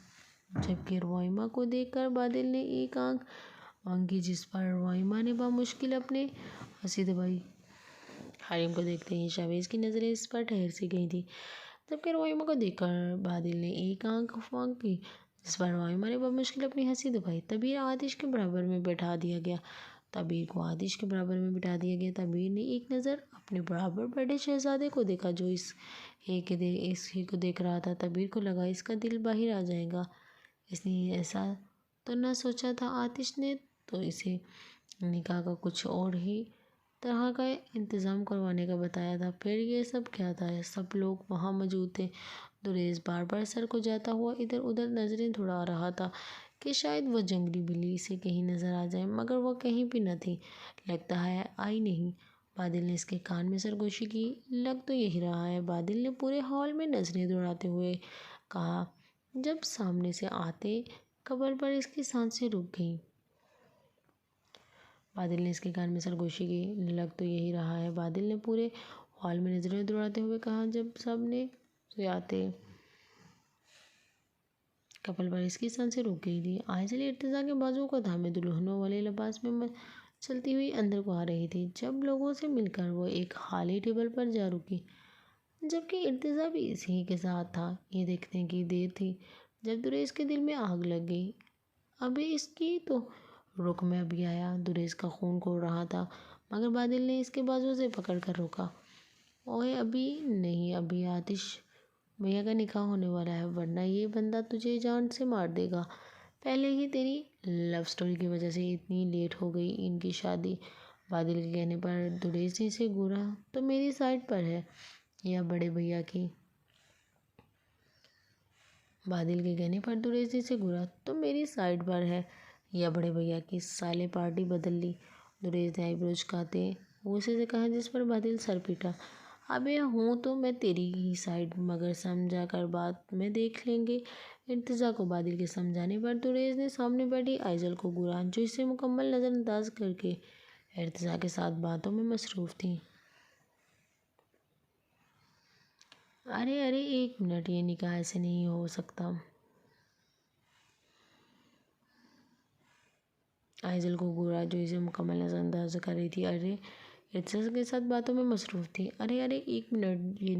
جبکہ روائمہ کو دیکھ کر بادل نے ایک آنکھ مانگی جس پر روائمہ نے بامشکل اپنے ہنسی دبائی۔ حریم کو دیکھتے ہی شہباز کی نظریں اس پر ٹھہر سی گئی تھیں، جبکہ روائمہ کو دیکھ کر بادل نے ایک آنکھ مانگی جس پر روائمہ نے بامشکل اپنی ہنسی دبائی۔ تبیر آتش کے برابر میں بٹھا دیا گیا۔ تبیر کو آتش کے برابر میں بٹھا دیا گیا۔ تبیر نے ایک نظر اپنے برابر بیٹھے شہزادے کو دیکھا جو اس ہی کو دیکھ رہا تھا۔ تبیر کو لگا اس کا دل باہر آ جائے گا۔ اس نے ایسا تو نہ سوچا تھا، آتش نے تو اسے نکاح کا کچھ اور ہی طرح کا انتظام کروانے کا بتایا تھا۔ پھر یہ سب کیا تھا؟ سب لوگ وہاں موجود تھے۔ دریس بار بار سر کو جاتا ہوا ادھر ادھر نظریں دوڑا رہا تھا کہ شاید وہ جنگلی بلی اسے کہیں نظر آ جائے، مگر وہ کہیں بھی نہ تھی۔ لگتا ہے آئی نہیں۔ بادل نے اس کے کان میں سرگوشی کی۔ لگ تو یہی رہا ہے۔ بادل نے پورے ہال میں نظریں دوڑاتے ہوئے کہا۔ جب سامنے سے آتے قبر پر اس کی سانسیں رک گئیں۔ بادل نے اس کے کان میں سرگوشی کی۔ لگ تو یہی رہا ہے۔ بادل نے پورے ہال میں نظریں دوڑاتے ہوئے کہا۔ جب سامنے سے آتے قبر پر اس کی سانسیں رک گئی تھیں۔ آئزل ارتضیٰ کے بازوؤں کو تھامے دلہنوں والے لباس میں چلتی ہوئی اندر کو آ رہی تھی۔ جب لوگوں سے مل کر وہ ایک خالی ٹیبل پر جا رکی، جبکہ ارتضیٰ بھی اسی کے ساتھ تھا۔ یہ دیکھنے کی دیر تھی جب دریس کے دل میں آگ لگ گئی۔ ابھی اس کی تو رخ میں ابھی آیا۔ دریس کا خون کھول رہا تھا، مگر بادل نے اس کے بازو سے پکڑ کر روکا۔ اوئے ابھی نہیں، ابھی آتش بھیا کا نکاح ہونے والا ہے، ورنہ یہ بندہ تجھے جان سے مار دے گا۔ پہلے ہی تیری لو سٹوری کی وجہ سے اتنی لیٹ ہو گئی ان کی شادی۔ بادل کے کہنے پر دریس نے اسے گھورا۔ تو میری سائڈ پر ہے یا بڑے بھیا کی؟ بادل کے کہنے پر دریس نے اسے گھورا۔ تو میری سائڈ پر ہے یا بڑے بھیا کی؟ سالے پارٹی بدل لی۔ دریس نے آئی برو جھکاتے غصے سے کہا، جس پر بادل سر پیٹا۔ ابے ہوں تو میں تیری ہی سائڈ، مگر سمجھا کر بات میں دیکھ لیں گے۔ ارتضیٰ کو بادل کے سمجھانے پر دریس نے سامنے بیٹھی آئزل کو گھورا، جو اسے مکمل نظر انداز کر کے ارتضیٰ کے ساتھ باتوں میں مصروف تھی۔ ارے ارے ایک منٹ، یہ نکاح ایسے نہیں ہو سکتا۔ آئزل کو گھورا، جو اسے مکمل نظر انداز کر رہی تھی۔ ارے ارتضیٰ کے ساتھ باتوں میں مصروف تھی۔ ارے ارے ایک منٹ، یہ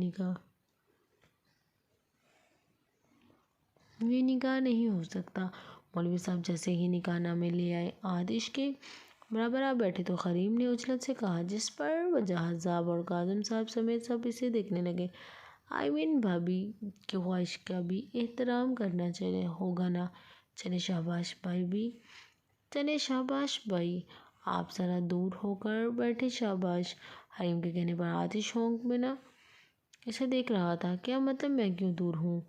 نکاح نہیں ہو سکتا۔ مولوی صاحب جیسے ہی نکاح نامے لے آئے، آتش کے برابر آ بیٹھے تو حریم نے اجلت سے کہا، جس پر وجاہت صاحب اور کاظم صاحب سمیت سب اسے دیکھنے لگے۔ بھابی کی خواہش کا بھی احترام کرنا ہوگا نا؟ چلے شاباش بھائی، آپ ذرا دور ہو کر بیٹھے۔ شاباش۔ حریم کے کہنے پر آتش ہونک میں نہ اسے دیکھ رہا تھا۔ کیا مطلب میں کیوں دور ہوں؟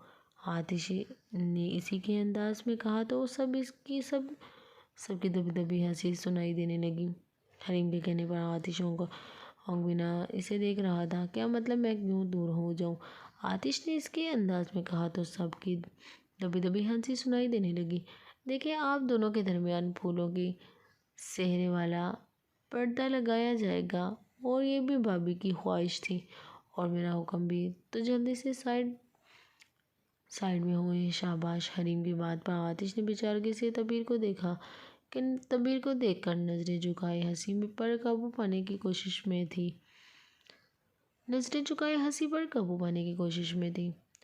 آتش نے اسی کے انداز میں کہا تو سب کی دبی دبی ہنسی سنائی دینے لگی۔ حریم کے کہنے پر آتش ہونک بنا اسے دیکھ رہا تھا۔ کیا مطلب میں کیوں دور ہو جاؤں؟ آتش نے اس کے انداز میں کہا تو سب کی دبی دبی ہنسی سنائی دینے لگی۔ دیکھیں، آپ دونوں کے درمیان پھولوں کی سہرے والا پردہ لگایا جائے گا، اور یہ بھی بھابی کی خواہش تھی اور میرا حکم بھی، تو جلدی سے سائڈ میں ہوئے۔ شاباش۔ حریم کی بات پر آتش نے بیچارگی سے تبیر کو دیکھا کہ تبیر کو دیکھ کر نظریں جھکائے ہنسی پر قابو پانے کی کوشش میں تھی۔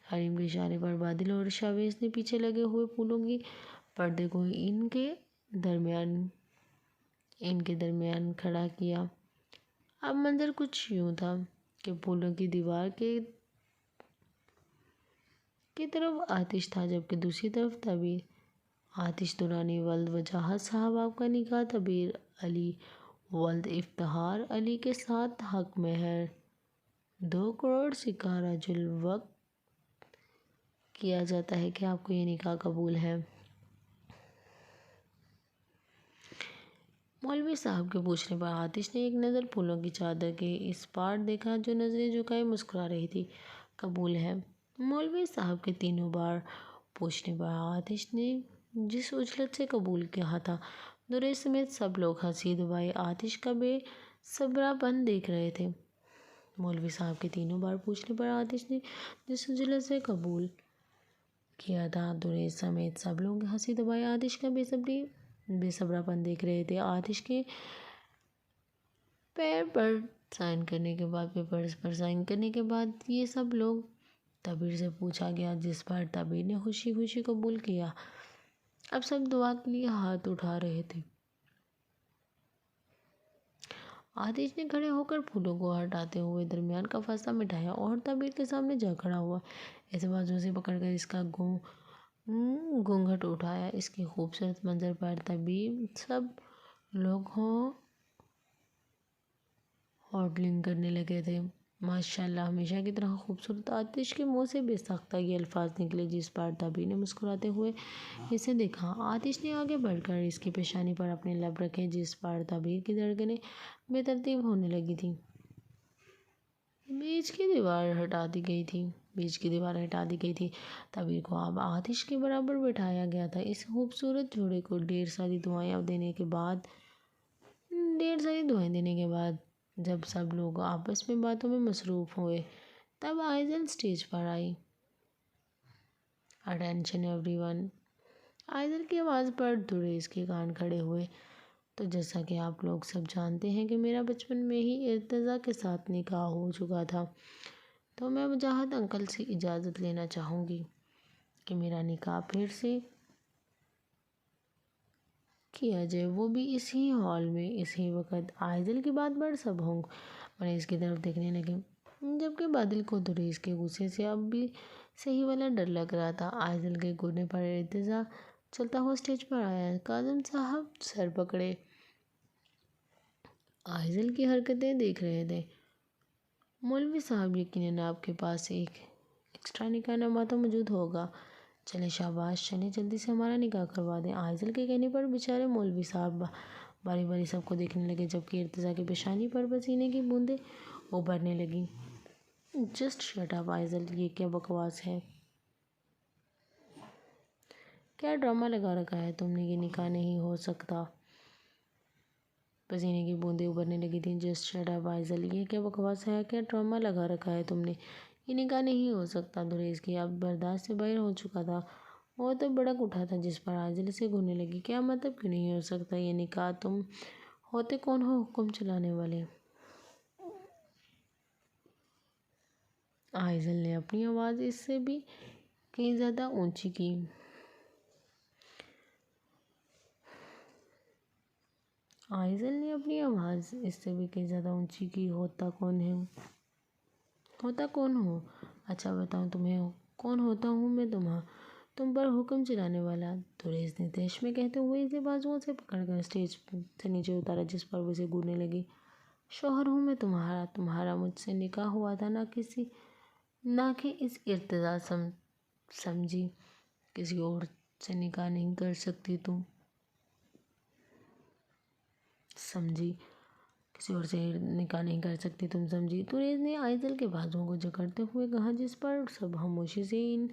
حریم کے اشارے پر بادل اور شہباز نے پیچھے لگے ہوئے پھولوں کے پردے کو ان کے درمیان کھڑا کیا۔ اب منظر کچھ یوں تھا کہ پھولوں کی دیوار کی طرف آتش تھا، جبکہ دوسری طرف تبیر۔ آتش دورانی ولد وجاہت صاحب آپ کا نکاح تبیر علی ولد افتخار علی کے ساتھ حق مہر 2 کروڑ سکہ رجل وقت کیا جاتا ہے۔ کیا آپ کو یہ نکاح قبول ہے؟ مولوی صاحب کے پوچھنے پر آتش نے ایک نظر پھولوں کی چادر کے اس پار دیکھا جو نظریں جھکائے مسکرا رہی تھی۔ قبول ہے؟ مولوی صاحب کے تینوں بار پوچھنے پر آتش نے جس عجلت سے قبول کیا تھا، دریش سمیت سب لوگ ہنسی دبائے آتش کا بے صبرا پن دیکھ رہے تھے۔ مولوی صاحب کے تینوں بار پوچھنے پر آتش نے جس عجلت سے قبول کیا تھا، دریش سمیت سب لوگ ہنسی دبائے آتش کا بے صبرا پن دیکھ رہے تھے۔ آتش کے پیپرز پر سائن کرنے کے بعد یہ سب لوگ تبیر سے پوچھا گیا، جس پر تبیر نے خوشی خوشی قبول کیا۔ اب سب دعا کے لیے ہاتھ اٹھا رہے تھے۔ آتش نے کھڑے ہو کر پھولوں کو ہٹاتے ہوئے درمیان کا فاصلہ مٹایا اور تبیر کے سامنے جا کھڑا ہوا۔ ایسے بازو سے پکڑ کر اس کا گھونگھٹ اٹھایا۔ اس کے خوبصورت منظر پر تبیر سب لوگ ہوٹلنگ کرنے لگے تھے۔ ماشاءاللہ، ہمیشہ کی طرح خوبصورت۔ آتش کے منہ سے بے ساختہ یہ الفاظ نکلے، جس پر تبیر نے مسکراتے ہوئے اسے دیکھا۔ آتش نے آگے بڑھ کر اس کی پیشانی پر اپنے لب رکھے، جس پر تبیر کی دھڑکنیں بے ترتیب ہونے لگی تھیں۔ بیچ کی دیوار ہٹا دی گئی تھی۔ تبیر کو اب آتش کے برابر بٹھایا گیا تھا۔ اس خوبصورت جوڑے کو ڈھیر ساری دعائیں دینے کے بعد جب سب لوگ آپس میں باتوں میں مصروف ہوئے، تب آئزل اسٹیج پر آئی۔ Attention everyone! آئزل کی آواز پر دریش کے کان کھڑے ہوئے۔ تو جیسا کہ آپ لوگ سب جانتے ہیں کہ میرا بچپن میں ہی ارتضیٰ کے ساتھ نکاح ہو چکا تھا، تو میں وجاہت انکل سے اجازت لینا چاہوں گی کہ میرا نکاح پھر سے کیا جائے، وہ بھی اسی ہال میں اسی وقت۔ آئزل کی بات پر سب ہونک پڑے اس کی طرف دیکھنے لگے، جبکہ بادل کو دریش کے غصے سے اب بھی صحیح والا ڈر لگ رہا تھا۔ آئزل کے کونے پر ارتضیٰ چلتا ہوا اسٹیج پر آیا۔ کاظم صاحب سر پکڑے آئزل کی حرکتیں دیکھ رہے تھے۔ مولوی صاحب، یقیناً آپ کے پاس ایک ایکسٹرا نکاح نامہ تو موجود ہوگا۔ چلیں شاباش، چلیں جلدی سے ہمارا نکاح کروا دیں۔ آئزل کے کہنے پر بیچارے مولوی صاحب باری باری سب کو دیکھنے لگے، جبکہ ارتضیٰ کی پیشانی پر پسینے کی بوندیں ابھرنے لگیں۔ جسٹ شٹ اپ آئزل، یہ کیا بکواس ہے؟ کیا ڈرامہ لگا رکھا ہے تم نے؟ یہ نکاح نہیں ہو سکتا۔ پسینے کی بوندیں ابھرنے لگی تھیں۔ جسٹ شٹ اپ آئزل، یہ کیا بکواس ہے؟ کیا ڈرامہ لگا رکھا ہے تم نے؟ یہ نکاح نہیں ہو سکتا۔ دریش کی اب برداشت سے باہر ہو چکا تھا۔ وہ تو بھڑک اٹھا تھا، جس پر آئزل اسے گھورنے لگی۔ کیا مطلب کیوں نہیں ہو سکتا یہ نکاح؟ تم ہوتے کون ہو حکم چلانے والے؟ آئزل نے اپنی آواز اس سے بھی کہیں زیادہ اونچی کی۔ ہوتا کون ہو؟ اچھا بتاؤں تمہیں کون ہوتا ہوں میں؟ تم پر حکم چلانے والا۔ دریش نے طیش میں کہتے ہوئے اسے بازوؤں سے پکڑ کر اسٹیج سے نیچے اتارا، جس پر وہ اسے گھورنے لگی۔ شوہر ہوں میں تمہارا مجھ سے نکاح ہوا تھا، نہ کہ اس ارتضیٰ سمجھی۔ کسی اور سے نکاح نہیں کر سکتی تم سمجھی۔ دریش نے آئزل کے بازوؤں کو جکڑتے ہوئے کہا، جس پر سب خاموشی سے ان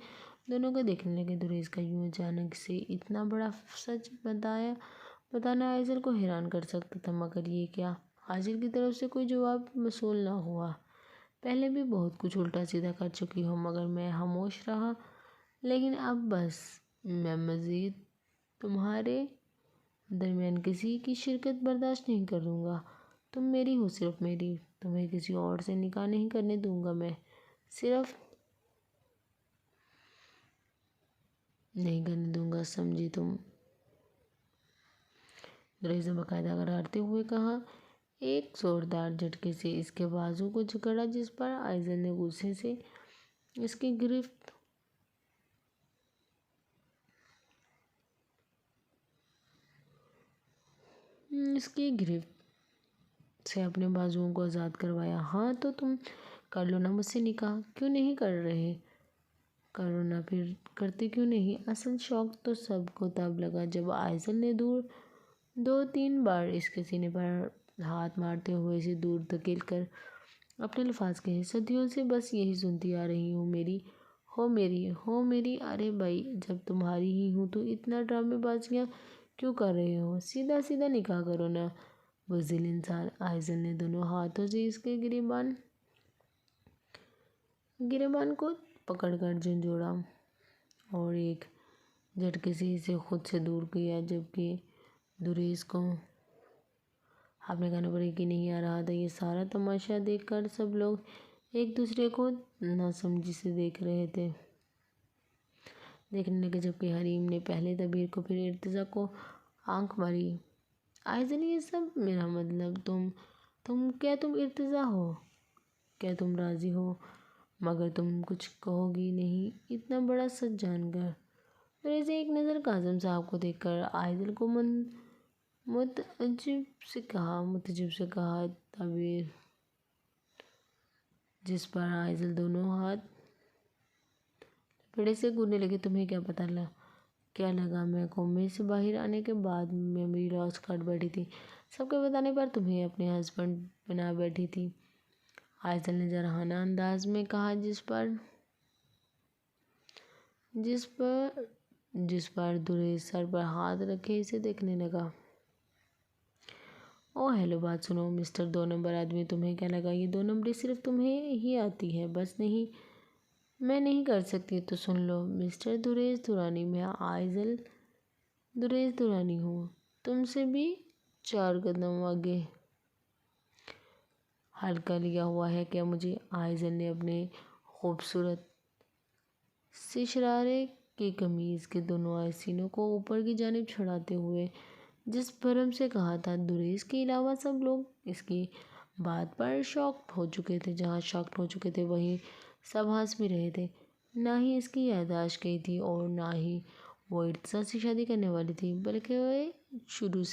دونوں کو دیکھنے لگے۔ دریش کا یوں اچانک سے اتنا بڑا سچ بتانا آئزل کو حیران کر سکتا تھا، مگر یہ کیا آئزل کی طرف سے کوئی جواب موصول نہ ہوا۔ پہلے بھی بہت کچھ الٹا سیدھا کر چکی ہوں، مگر میں خاموش رہا۔ لیکن اب بس، میں مزید تمہارے درمیان کسی کی شرکت برداشت نہیں کروں گا۔ تم میری ہو، صرف میری۔ تمہیں کسی اور سے نکاح نہیں کرنے دوں گا میں، صرف نہیں کرنے دوں گا، سمجھی تم؟ دریش نے باقاعدہ کرارتے ہوئے کہا۔ ایک زوردار جھٹکے سے اس کے بازو کو جکڑا، جس پر آئزل نے غصے سے اس کی گرفت سے اپنے بازوؤں کو آزاد کروایا۔ ہاں تو تم کر لو نا مجھ سے نکاح، کیوں نہیں کر رہے؟ کرو نا پھر، کرتے کیوں نہیں؟ اصل شوق تو سب کو تب لگا جب آئزل نے دور 2-3 بار اس کے سینے پر ہاتھ مارتے ہوئے اسے دور دھکیل کر اپنے الفاظ کہے، صدیوں سے بس یہی سنتی آ رہی ہوں، میری ہو میری ہو میری۔ ارے بھائی، جب تمہاری ہی ہوں تو اتنا ڈرامے بازیاں کیوں کر رہے ہو؟ سیدھا سیدھا نکاح کرو نا، بزدل انسان۔ آئزل نے دونوں ہاتھوں سے اس کے گریبان کو پکڑ کر جھنجھوڑا اور ایک جھٹکے سے اسے خود سے دور کیا، جبکہ دریس کو اپنے کانوں پر یقین نہیں آ رہا تھا۔ یہ سارا تماشا دیکھ کر سب لوگ ایک دوسرے کو ناسمجھی سے دیکھ رہے تھے، دیکھنے لگے، جبکہ حریم نے پہلے دبیر کو پھر ارتضیٰ کو آنکھ ماری۔ آئزل، یہ سب میرا مطلب کیا تم ارتضیٰ ہو؟ کیا تم راضی ہو؟ مگر تم کچھ کہو گی نہیں اتنا بڑا سچ جان کر؟ پھر اسے ایک نظر کاظم صاحب کو دیکھ کر آئزل کو متعجب سے کہا، دبیر، جس پر آئزل دونوں ہاتھ پھڑے سے گوننے لگے، تمہیں کیا لگا میں کومے سے باہر آنے کے بعد میموری لاس کر بیٹھی تھی؟ سب کے بتانے پر تمہیں اپنے ہسبینڈ بنا بیٹھی تھی؟ آئزل نے جارحانہ انداز میں کہا، جس پر دریس سر پر ہاتھ رکھے اسے دیکھنے لگا۔ اوہ ہیلو، بات سنو مسٹر 2 نمبر آدمی، تمہیں کیا لگا یہ 2 نمبری صرف تمہیں ہی آتی ہے؟ بس نہیں، میں نہیں کر سکتی تو سن لو، مسٹر دریس دورانی، میں آئزل دریس دورانی ہوں، تم سے بھی 4 قدم آگے حلقہ لیا ہوا ہے کیا مجھے؟ آئزل نے اپنے خوبصورت سے شرارے کی قمیض کے دونوں آستینوں کو اوپر کی جانب چھڑاتے ہوئے جس بھرم سے کہا تھا۔ دریس کے علاوہ سب لوگ اس کی بات پر شاکڈ ہو چکے تھے، جہاں شاکڈ ہو چکے تھے وہیں سب ہنس بھی رہے تھے۔ نہ ہی اس کی یادداشت گئی تھی اور نہ ہی وہ ارتضیٰ سے شادی کرنے والی تھی، بلکہ وہ شروع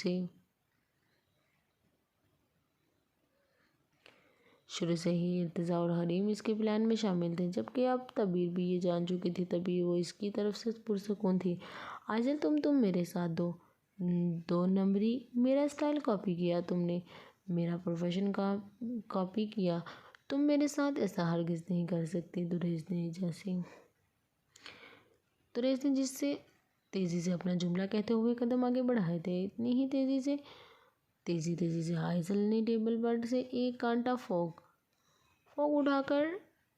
سے ہی ارتضیٰ اور حریم اس کے پلان میں شامل تھے، جبکہ اب دبیر بھی یہ جان چکی تھی، تبھی وہ اس کی طرف سے پرسکون تھی۔ آئزل، تم میرے ساتھ 2 نمبری، میرا اسٹائل کاپی کیا تم نے، میرا پروفیشن کاپی کیا، تم میرے ساتھ ایسا ہرگز نہیں کر سکتی۔ دریس نے جس سے تیزی سے اپنا جملہ کہتے ہوئے قدم آگے بڑھائے تھے، اتنی ہی تیزی سے آئزل نے ٹیبل پر سے ایک کانٹا فوک اٹھا کر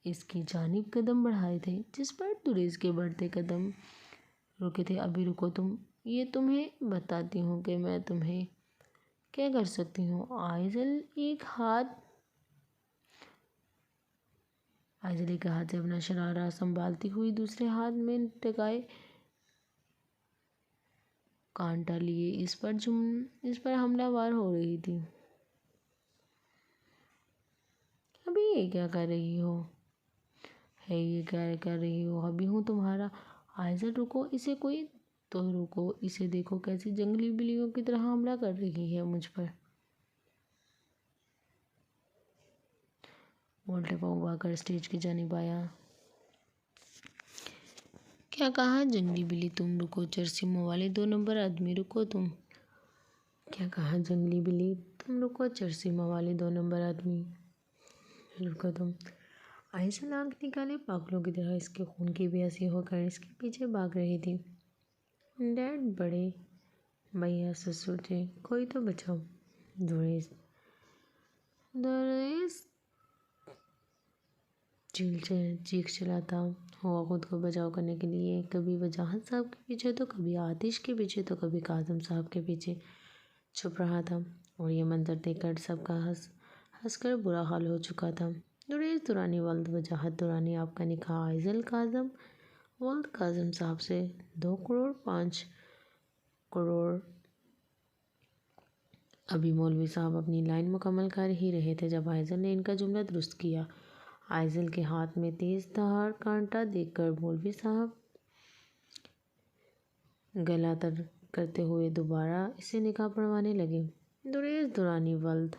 اس کی جانب قدم بڑھائے تھے، جس پر دریس کے بڑھتے قدم رکے تھے۔ ابھی رکو تم، یہ تمہیں بتاتی ہوں کہ میں تمہیں کیا کر سکتی ہوں۔ آئزل ایک ہاتھ سے اپنا شرارہ سنبھالتی ہوئی دوسرے ہاتھ میں ٹکائے کانٹا لیے اس پر حملہ وار ہو رہی تھی۔ ابھی یہ کیا کر رہی ہو؟ ابھی ہوں تمہارا۔ آئزل، رکو، اسے دیکھو کیسی جنگلی بلیوں کی طرح حملہ کر رہی ہے مجھ پر۔ وولٹے اگوا کر اسٹیج کی جانب آیا۔ کیا کہا جنگلی بلی؟ تم رکو چرسیموں والے 2 نمبر آدمی، رکو تم۔ کیا کہا جنگلی بلی؟ تم رکو چرسیموں والے 2 نمبر آدمی، رکو تم۔ آئزل آنکھ نکالے پاگلوں کی طرح اس کے خون کی پیاسی ہو کر اس کے پیچھے بھاگ رہی تھی۔ ڈیڈ، بڑے بھیا، سسر جی، کوئی تو بچاؤ۔ دریس چیخ چلاتا ہوا خود کو بچاؤ کرنے کے لیے کبھی وجاہت صاحب کے پیچھے تو کبھی آتش کے پیچھے تو کبھی کاظم صاحب کے پیچھے چھپ رہا تھا، اور یہ منظر دیکھ کر سب کا ہنس کر برا حال ہو چکا تھا۔ دریس دورانی ولد وجاہت دورانی، آپ کا نکاح آئزل کاظم ولد کاظم صاحب سے 2 کروڑ 5 کروڑ۔ ابھی مولوی صاحب اپنی لائن مکمل کر ہی رہے تھے جب آئزل نے ان کا جملہ درست کیا۔ آئزل کے ہاتھ میں تیز دھار کانٹا دیکھ کر مولوی صاحب گلا تر کرتے ہوئے دوبارہ اسے نکاح پڑھوانے لگے۔ دریس دورانی ولد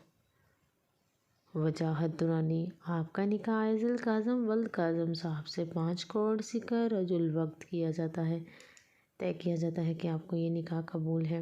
وجاہت دورانی، آپ کا نکاح آئزل کاظم ولد کاظم صاحب سے 5 کروڑ سکہ رجل الوقت طے کیا جاتا ہے کہ آپ کو یہ نکاح قبول ہے؟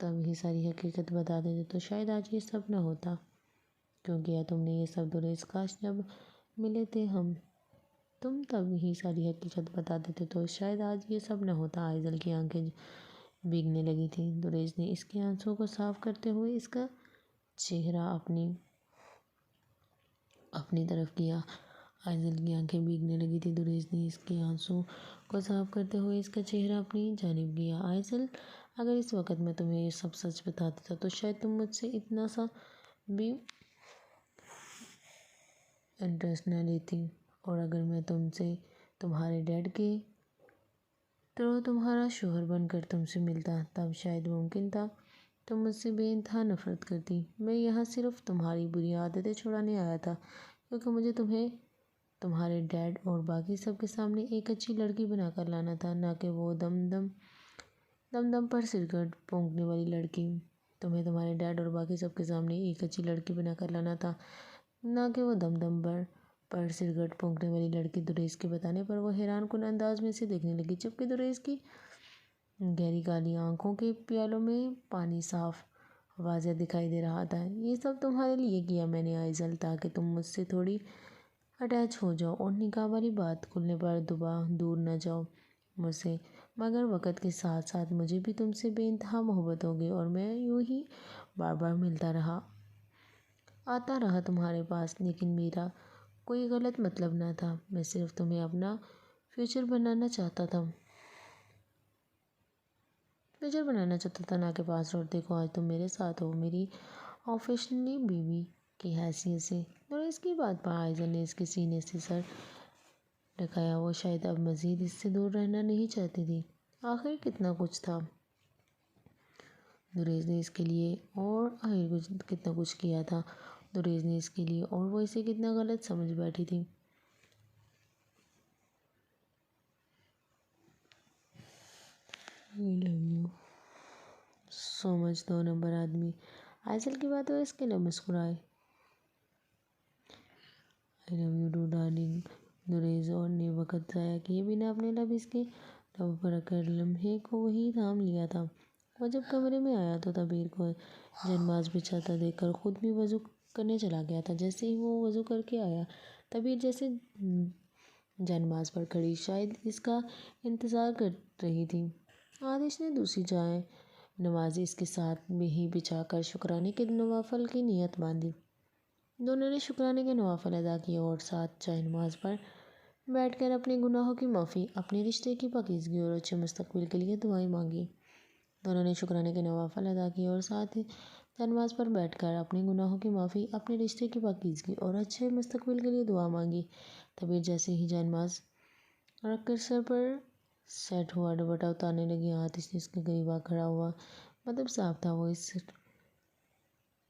تب ہی ساری حقیقت بتا دیتے تو شاید آج یہ سب نہ ہوتا۔ کیوں کیا تم نے یہ سب دریز؟ کاش جب ملے تھے ہم تم تب ہی ساری حقیقت بتا دیتے تو شاید آج یہ سب نہ ہوتا۔ آئزل کی آنکھیں بھیگنے لگی تھیں۔ دریز نے اس کے آنسوں کو صاف کرتے ہوئے اس کا چہرہ اپنی طرف کیا۔ آئزل کی آنکھیں بھیگنے لگی تھی۔ دریز نے اس کے آنسوں کو صاف کرتے ہوئے اس کا چہرہ اپنی جانب کیا۔ آئزل، اگر اس وقت میں تمہیں یہ سب سچ بتا دیتا تو شاید تم مجھ سے اتنا سا بھی انٹرسٹ نہ لیتی، اور اگر میں تم سے تمہارے ڈیڈ کے تو تمہارا شوہر بن کر تم سے ملتا، تب شاید ممکن تھا تم مجھ سے بے انتہا نفرت کرتی۔ میں یہاں صرف تمہاری بری عادتیں چھڑانے آیا تھا، کیونکہ مجھے تمہیں تمہارے ڈیڈ اور باقی سب کے سامنے ایک اچھی لڑکی بنا کر لانا تھا، نہ کہ وہ دم دم پر سگریٹ پھونکنے والی لڑکی۔ تمہیں تمہارے ڈیڈ اور باقی سب کے سامنے ایک اچھی لڑکی بنا کر لانا تھا، نہ کہ وہ دم دم پر سگریٹ پھونکنے والی لڑکی۔ دریز کے بتانے پر وہ حیران کن انداز میں سے دیکھنے لگی، جبکہ دریز کی گہری کالی آنکھوں کے پیالوں میں پانی صاف واضح دکھائی دے رہا تھا۔ یہ سب تمہارے لیے کیا میں نے آئزل، تاکہ تم مجھ سے تھوڑی اٹیچ ہو جاؤ اور نکاح والی بات کھلنے پر دور نہ جاؤ مجھ سے۔ مگر وقت کے ساتھ ساتھ مجھے بھی تم سے بے انتہا محبت ہو گئی، اور میں یوں ہی بار بار آتا رہا تمہارے پاس، لیکن میرا کوئی غلط مطلب نہ تھا۔ میں صرف تمہیں اپنا فیوچر بنانا چاہتا تھا، نہ کہ پاس۔ اور دیکھو آج تم میرے ساتھ ہو، میری آفیشنلی بیوی کی حیثیت سے۔ اور اس کی بات پر آئزل نے اس کے سینے سے سر ٹکایا۔ وہ شاید اب مزید اس سے دور رہنا نہیں چاہتی تھی۔ آخر کتنا کچھ تھا دریز نے اس کے لیے، اور کتنا کچھ کیا تھا دریز نے اس کے لیے، اور وہ اسے کتنا غلط سمجھ بیٹھی تھی۔ I love you so much۔ 2 number آدمی آئزل کی بات اور اس کے لب مسکرائے۔ I love you too darling۔ دریز اور نے وقت ضائع کیے بنا اپنے لب اس کے لب پر رکھ کر لمحے کو وہیں تھام لیا تھا۔ وہ جب کمرے میں آیا تو تبیر کو جانماز بچھاتا دیکھ کر خود بھی وضو کرنے چلا گیا تھا۔ جیسے ہی وہ وضو کر کے آیا، تبیر جیسے جانماز پر کھڑی شاید اس کا انتظار کر رہی تھی۔ آتش نے دوسری جائے نمازی اس کے ساتھ ہی بچھا کر شکرانے کے نوافل کی نیت باندھی۔ دونوں نے شکرانے کے نوافل ادا کیے اور ساتھ جائے نماز پر بیٹھ کر اپنے گناہوں کی معافی، اپنے رشتے کی پاکیزگی اور اچھے مستقبل کے لیے دعائیں مانگی۔ دونوں نے شکرانے کے نوافل ادا کیے اور ساتھ ہی جائے نماز پر بیٹھ کر اپنے گناہوں کی معافی، اپنے رشتے کی پاکیزگی اور اچھے مستقبل کے لیے دعا مانگی۔ تبیر جیسے ہی جائے نماز رکھ کر سر پر سیٹ ہوا دوپٹہ اتارنے لگی، آتش نے اس کے قریب آ کھڑا ہوا۔ مطلب صاف تھا، وہ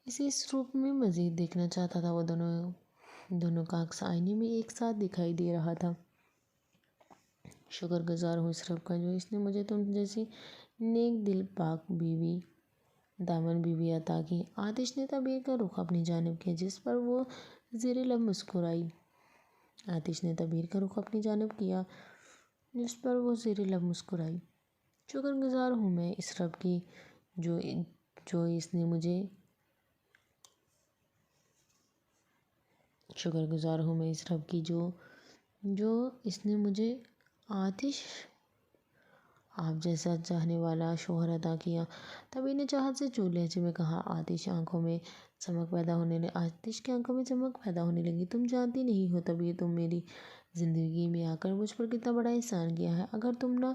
اسے اس روپ میں مزید دیکھنا چاہتا تھا۔ وہ دونوں کا عکس آئینے میں ایک ساتھ دکھائی دے رہا تھا۔ شکر گزار ہوں اس رب کا جو اس نے مجھے تم جیسی نیک دل پاک دامن بیوی عطا کی۔ آتش نے تبیر کا رخ اپنی جانب کیا، جس پر وہ زیر لب مسکرائی۔ شکر گزار ہوں میں اس رب کی جو اس نے مجھے آتش آپ جیسا چاہنے والا شوہر عطا کیا۔ تبیر نے چاہت سے چور لہجے میں کہا۔ آتش کے آنکھوں میں چمک پیدا ہونے لگی۔ تم جانتی نہیں ہو تبیر، تم میری زندگی میں آ کر مجھ پر کتنا بڑا احسان کیا ہے۔ اگر تم نہ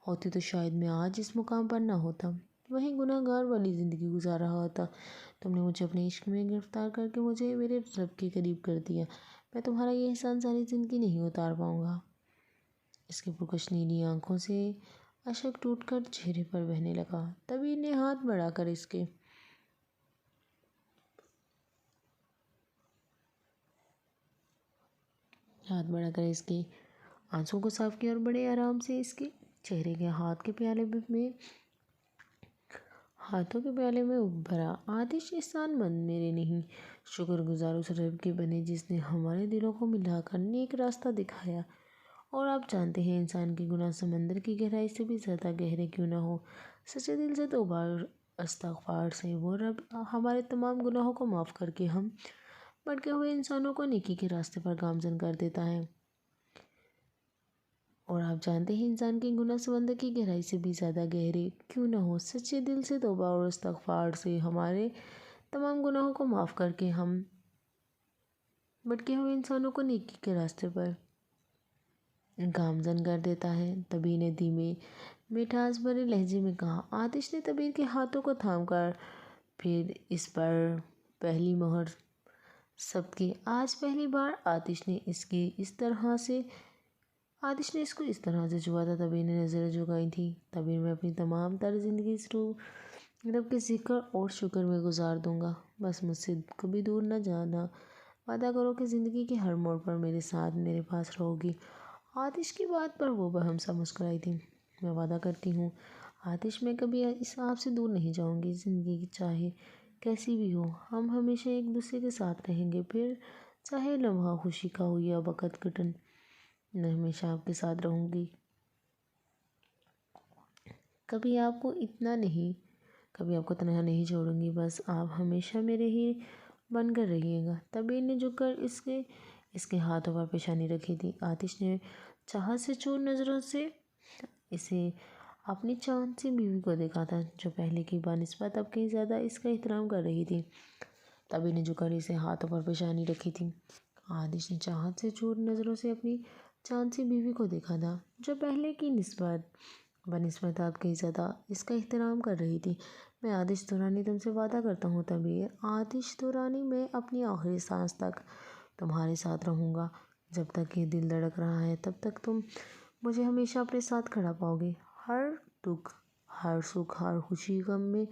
ہوتی تو شاید میں آج اس مقام پر نہ ہوتا، وہیں گناہ گار والی زندگی گزار رہا ہوتا۔ تم نے مجھے اپنے عشق میں گرفتار کر کے مجھے میرے رب کے قریب کر دیا۔ میں تمہارا یہ احسان ساری زندگی نہیں اتار پاؤں گا۔ اس کی پرکش نیلی آنکھوں سے اشک ٹوٹ کر چہرے پر بہنے لگا۔ تبیر نے ہاتھ بڑھا کر اس کے آنسوں کو صاف کیا اور بڑے آرام سے اس کے چہرے کے ہاتھوں کے پیالے میں بھرا۔ آتش احسان مند میرے نہیں، شکر گزار اس رب کے بنے جس نے ہمارے دلوں کو ملا کر نیک راستہ دکھایا۔ اور آپ جانتے ہیں انسان کے گناہ سمندر کی گہرائی سے بھی زیادہ گہرے کیوں نہ ہوں، سچے دل سے توبہ استغفار سے وہ رب ہمارے تمام گناہوں کو معاف کر کے ہم بھٹکے ہوئے انسانوں کو نیکی کے راستے پر گامزن کر دیتا ہے۔ اور آپ جانتے ہیں انسان کے گناہ سمندر کی گہرائی سے بھی زیادہ گہرے کیوں نہ ہو، سچے دل سے توبہ اور استغفار سے ہمارے تمام گناہوں کو معاف کر کے ہم بھٹکے ہوئے انسانوں کو نیکی کے راستے پر گامزن کر دیتا ہے۔ تبیر نے دھیمے مٹھاس بھرے لہجے میں کہا۔ آتش نے تبیر کے ہاتھوں کو تھام کر پھر اس پر پہلی مہر ثبت کی۔ آج پہلی بار آتش نے اس کو اس طرح سے چھوا تھا۔ تبیر نے نظریں جھکائی تھیں۔ تبیر میں اپنی تمام تر زندگی اس رب کے ذکر اور شکر میں گزار دوں گا، بس مجھ سے کبھی دور نہ جانا، وعدہ کرو کہ زندگی کے ہر موڑ پر میرے ساتھ میرے پاس رہو گی۔ آتش کی بات پر وہ بہم سا مسکرائی تھی۔ میں وعدہ کرتی ہوں آتش، میں کبھی آپ سے دور نہیں جاؤں گی، زندگی چاہے کیسی بھی ہو ہم ہمیشہ ایک دوسرے کے ساتھ رہیں گے، پھر چاہے لمحہ خوشی کا ہو یا وقت کٹن، میں ہمیشہ آپ کے ساتھ رہوں گی، کبھی آپ کو تنہا نہیں چھوڑوں گی، بس آپ ہمیشہ میرے ہی بن کر رہیے گا۔ تبیر نے جھک کر اس کے ہاتھوں پر پیشانی رکھی تھی۔ آتش نے چاہت سے چور نظروں سے اسے اپنی چاند سی بیوی کو دیکھا تھا، جو پہلے کی بنسبت اب کہیں زیادہ اس کا احترام کر رہی تھی۔ تبیر نے جھک کر اسے ہاتھوں پر پیشانی رکھی تھی۔ آتش نے چاہت سے چور نظروں سے اپنی چاند سی بیوی کو دیکھا تھا، جو پہلے کی بنسبت اب کہیں زیادہ اس کا احترام کر رہی تھی۔ میں آتش دورانی تم سے وعدہ کرتا ہوں تبیر، آتش دورانی میں اپنی آخری سانس تک تمہارے ساتھ رہوں گا، جب تک یہ دل دھڑک رہا ہے تب تک تم مجھے ہمیشہ اپنے ساتھ کھڑا پاؤ گے، ہر دکھ، ہر سکھ، ہر خوشی غم میں،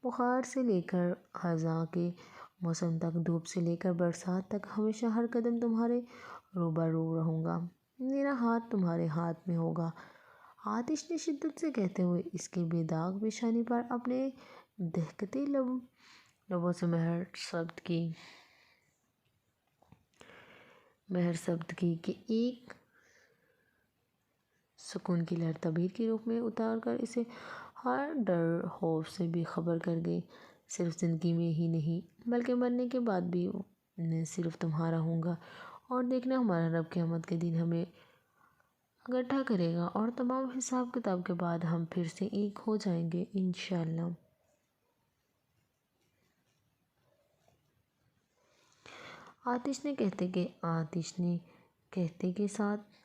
بخار سے لے کر خزاں کے موسم تک، دھوپ سے لے کر برسات تک، ہمیشہ ہر قدم تمہارے روبرو رہوں گا، میرا ہاتھ تمہارے ہاتھ میں ہوگا۔ آتش نے شدت سے کہتے ہوئے اس کے بے داغ پیشانی پر اپنے دہکتے لبوں سے مہر ثبت کی کہ ایک سکون کی لہر تبیر کی روح میں اتار کر اسے ہر ڈر خوف سے بے خبر کر گئی۔ صرف زندگی میں ہی نہیں بلکہ مرنے کے بعد بھی میں صرف تمہارا ہوں گا، اور دیکھنا ہمارا رب قیامت کے دن ہمیں اکٹھا کرے گا، اور تمام حساب کتاب کے بعد ہم پھر سے ایک ہو جائیں گے انشاءاللہ۔ آتش نے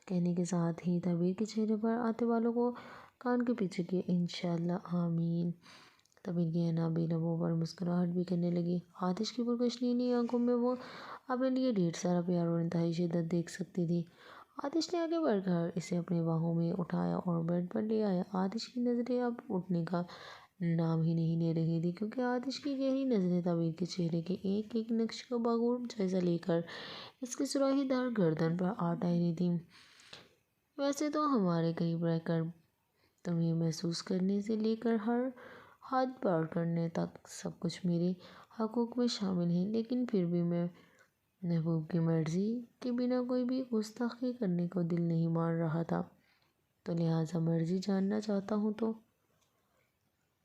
کہنے کے ساتھ ہی تبیر کے چہرے پر آتے والوں کو کان کے پیچھے کیا۔ انشاءاللہ، آمین۔ تبیر کی عنابی لبوں پر مسکراہٹ بھی کرنے لگی۔ آتش کی پرکش نیلی آنکھوں میں وہ اپنے لیے ڈھیر سارا پیار اور انتہائی شدت دیکھ سکتی تھی۔ آتش نے آگے بڑھ کر اسے اپنے باہوں میں اٹھایا اور بیڈ پر لے آیا۔ آتش کی نظریں اب اٹھنے کا نام ہی نہیں لے رہی تھی، کیونکہ آتش کی گہری نظریں تبیر کے چہرے کے ایک ایک نقش کا باغور جائزہ لے کر اس کی سراہی دار گردن پر آ ٹھہری تھیں۔ ویسے تو ہمارے قریب رہ کر تمہیں محسوس کرنے سے لے کر ہر حد پار کرنے تک سب کچھ میرے حقوق میں شامل ہے، لیکن پھر بھی میں محبوب کی مرضی کے بنا کوئی بھی گستاخی کرنے کو دل نہیں مان رہا تھا، تو لہٰذا مرضی جاننا چاہتا ہوں تو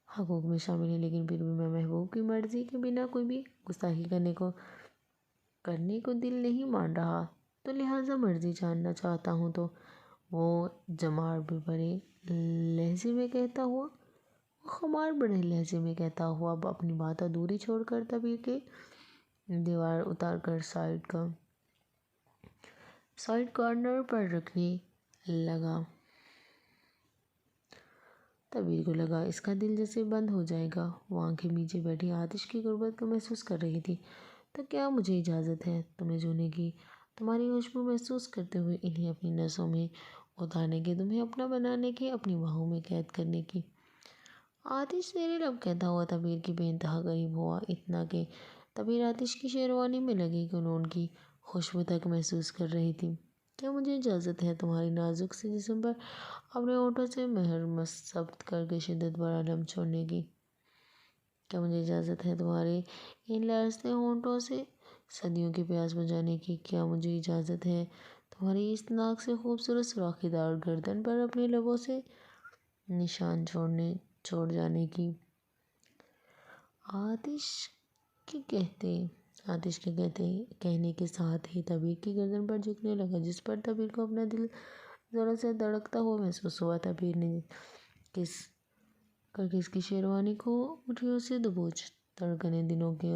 حقوق میں شامل ہے، لیکن پھر بھی میں محبوب کی مرضی کے بنا کوئی بھی گستاخی کرنے کو دل نہیں مان رہا، تو لہٰذا مرضی جاننا چاہتا ہوں تو وہ خمار بڑے لہجے میں کہتا ہوا اب اپنی بات ادھوری چھوڑ کر تبیر کے دیوار اتار کر سائیڈ کارنر پر رکھنے لگا۔ تبیر کو لگا اس کا دل جیسے بند ہو جائے گا۔ وہ آنکھیں میچے بیٹھی آتش کی غربت کو محسوس کر رہی تھی۔ تو کیا مجھے اجازت ہے تمہیں چھونے کی، تمہاری خوشبو محسوس کرتے ہوئے انہیں اپنی نسوں میں اتارنے کی، تمہیں اپنا بنانے کی، اپنی باہوں میں قید کرنے کی؟ آتش زیر لب کہتا ہوا تبیر کی بے انتہا قریب ہوا، اتنا کہ تبیر آتش کی شیروانی میں لگی ان کی خوشبو تک محسوس کر رہی تھی۔ کیا مجھے اجازت ہے تمہاری نازک سے جسم پر اپنے ہونٹوں سے مہر ثبت کر کے شدت بھرا لمس چھوڑنے کی؟ کیا مجھے اجازت ہے تمہارے ان لرزتے ہونٹوں سے صدیوں کی پیاس بجھانے کی؟ کیا مجھے اجازت ہے تمہاری اس ناک سے خوبصورت سوراخی دار گردن پر اپنے لبوں سے نشان چھوڑ جانے کی؟ آتش آتش کے کہنے کے ساتھ ہی طبیب کی گردن پر جھکنے لگا، جس پر طبیب کو اپنا دل ذرا سے دھڑکتا ہوا محسوس ہوا۔ طبیب نے کس کی شیروانی کو مٹھیوں سے دبوچ، دھڑکنیں دونوں کی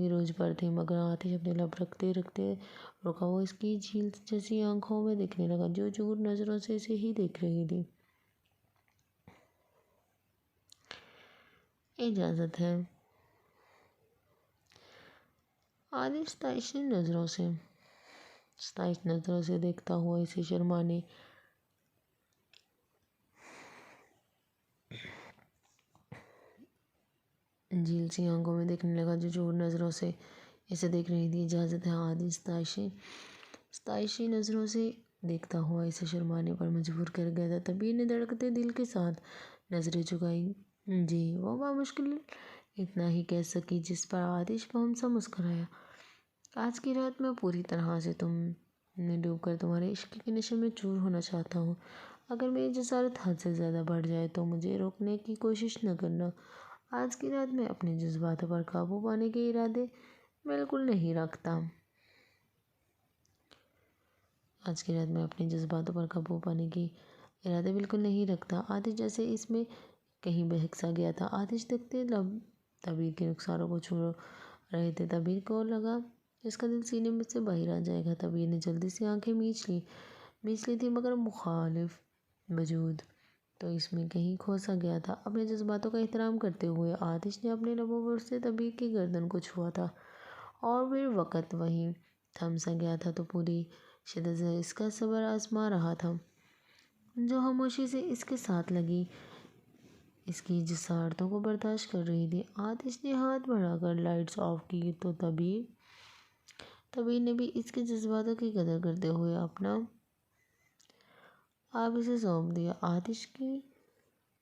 روج پر تھی، مگر آتش اپنے لب رکھتے رکھتے رکا۔ وہ اس کی جھیل جیسی آنکھوں میں دیکھنے لگا، جو چور نظروں سے اسے ہی دیکھ رہی تھی۔ اجازت ہے۔ آتش ستائش نظروں سے دیکھتا ہوا اسے شرمانے جھیل سی آنکھوں میں دیکھنے لگا، جو چور نظروں سے اسے دیکھ رہی تھی۔ اجازت ہے۔ آتش ستائشی نظروں سے دیکھتا ہوا اسے شرمانے پر مجبور کر گیا تھا۔ طبیب نے دھڑکتے دل کے ساتھ نظریں جھکائیں۔ جی، وہ بامشکل اتنا ہی کہہ سکی، جس پر آتش فہم سا مسکرایا۔ آج کی رات میں پوری طرح سے تم میں ڈوب کر تمہارے عشق کے نشے میں چور ہونا چاہتا ہوں۔ اگر میری جسارت حد سے زیادہ بڑھ جائے تو مجھے روکنے کی کوشش نہ کرنا۔ آج کی رات میں اپنے جذباتوں پر قابو پانے کے ارادے بالکل نہیں رکھتا۔ آتش جیسے اس میں کہیں بہک سا گیا تھا۔ آتش تھکتے لب طبیب کے رخساروں کو چھو رہے تھے۔ طبیب کو لگا اس کا دل سینے میں سے باہر آ جائے گا۔ طبیب نے جلدی سے آنکھیں میچ لی تھی، مگر مخالف وجود تو اس میں کہیں کھو سا گیا تھا۔ اپنے جذباتوں کا احترام کرتے ہوئے آتش نے اپنے لبوں پر سے طبیب کی گردن کو چھوا تھا، اور پھر وقت وہیں تھم سا گیا تھا تو پوری شدت سے اس کا صبر آزما رہا تھا، جو خاموشی سے اس کے ساتھ لگی اس کی جسارتوں کو برداشت کر رہی تھی۔ آتش نے ہاتھ بڑھا کر لائٹس آف کی تو طبیب نے بھی اس کے جذباتوں کی قدر کرتے ہوئے اپنا آپ اسے سونپ دیا۔ آتش کی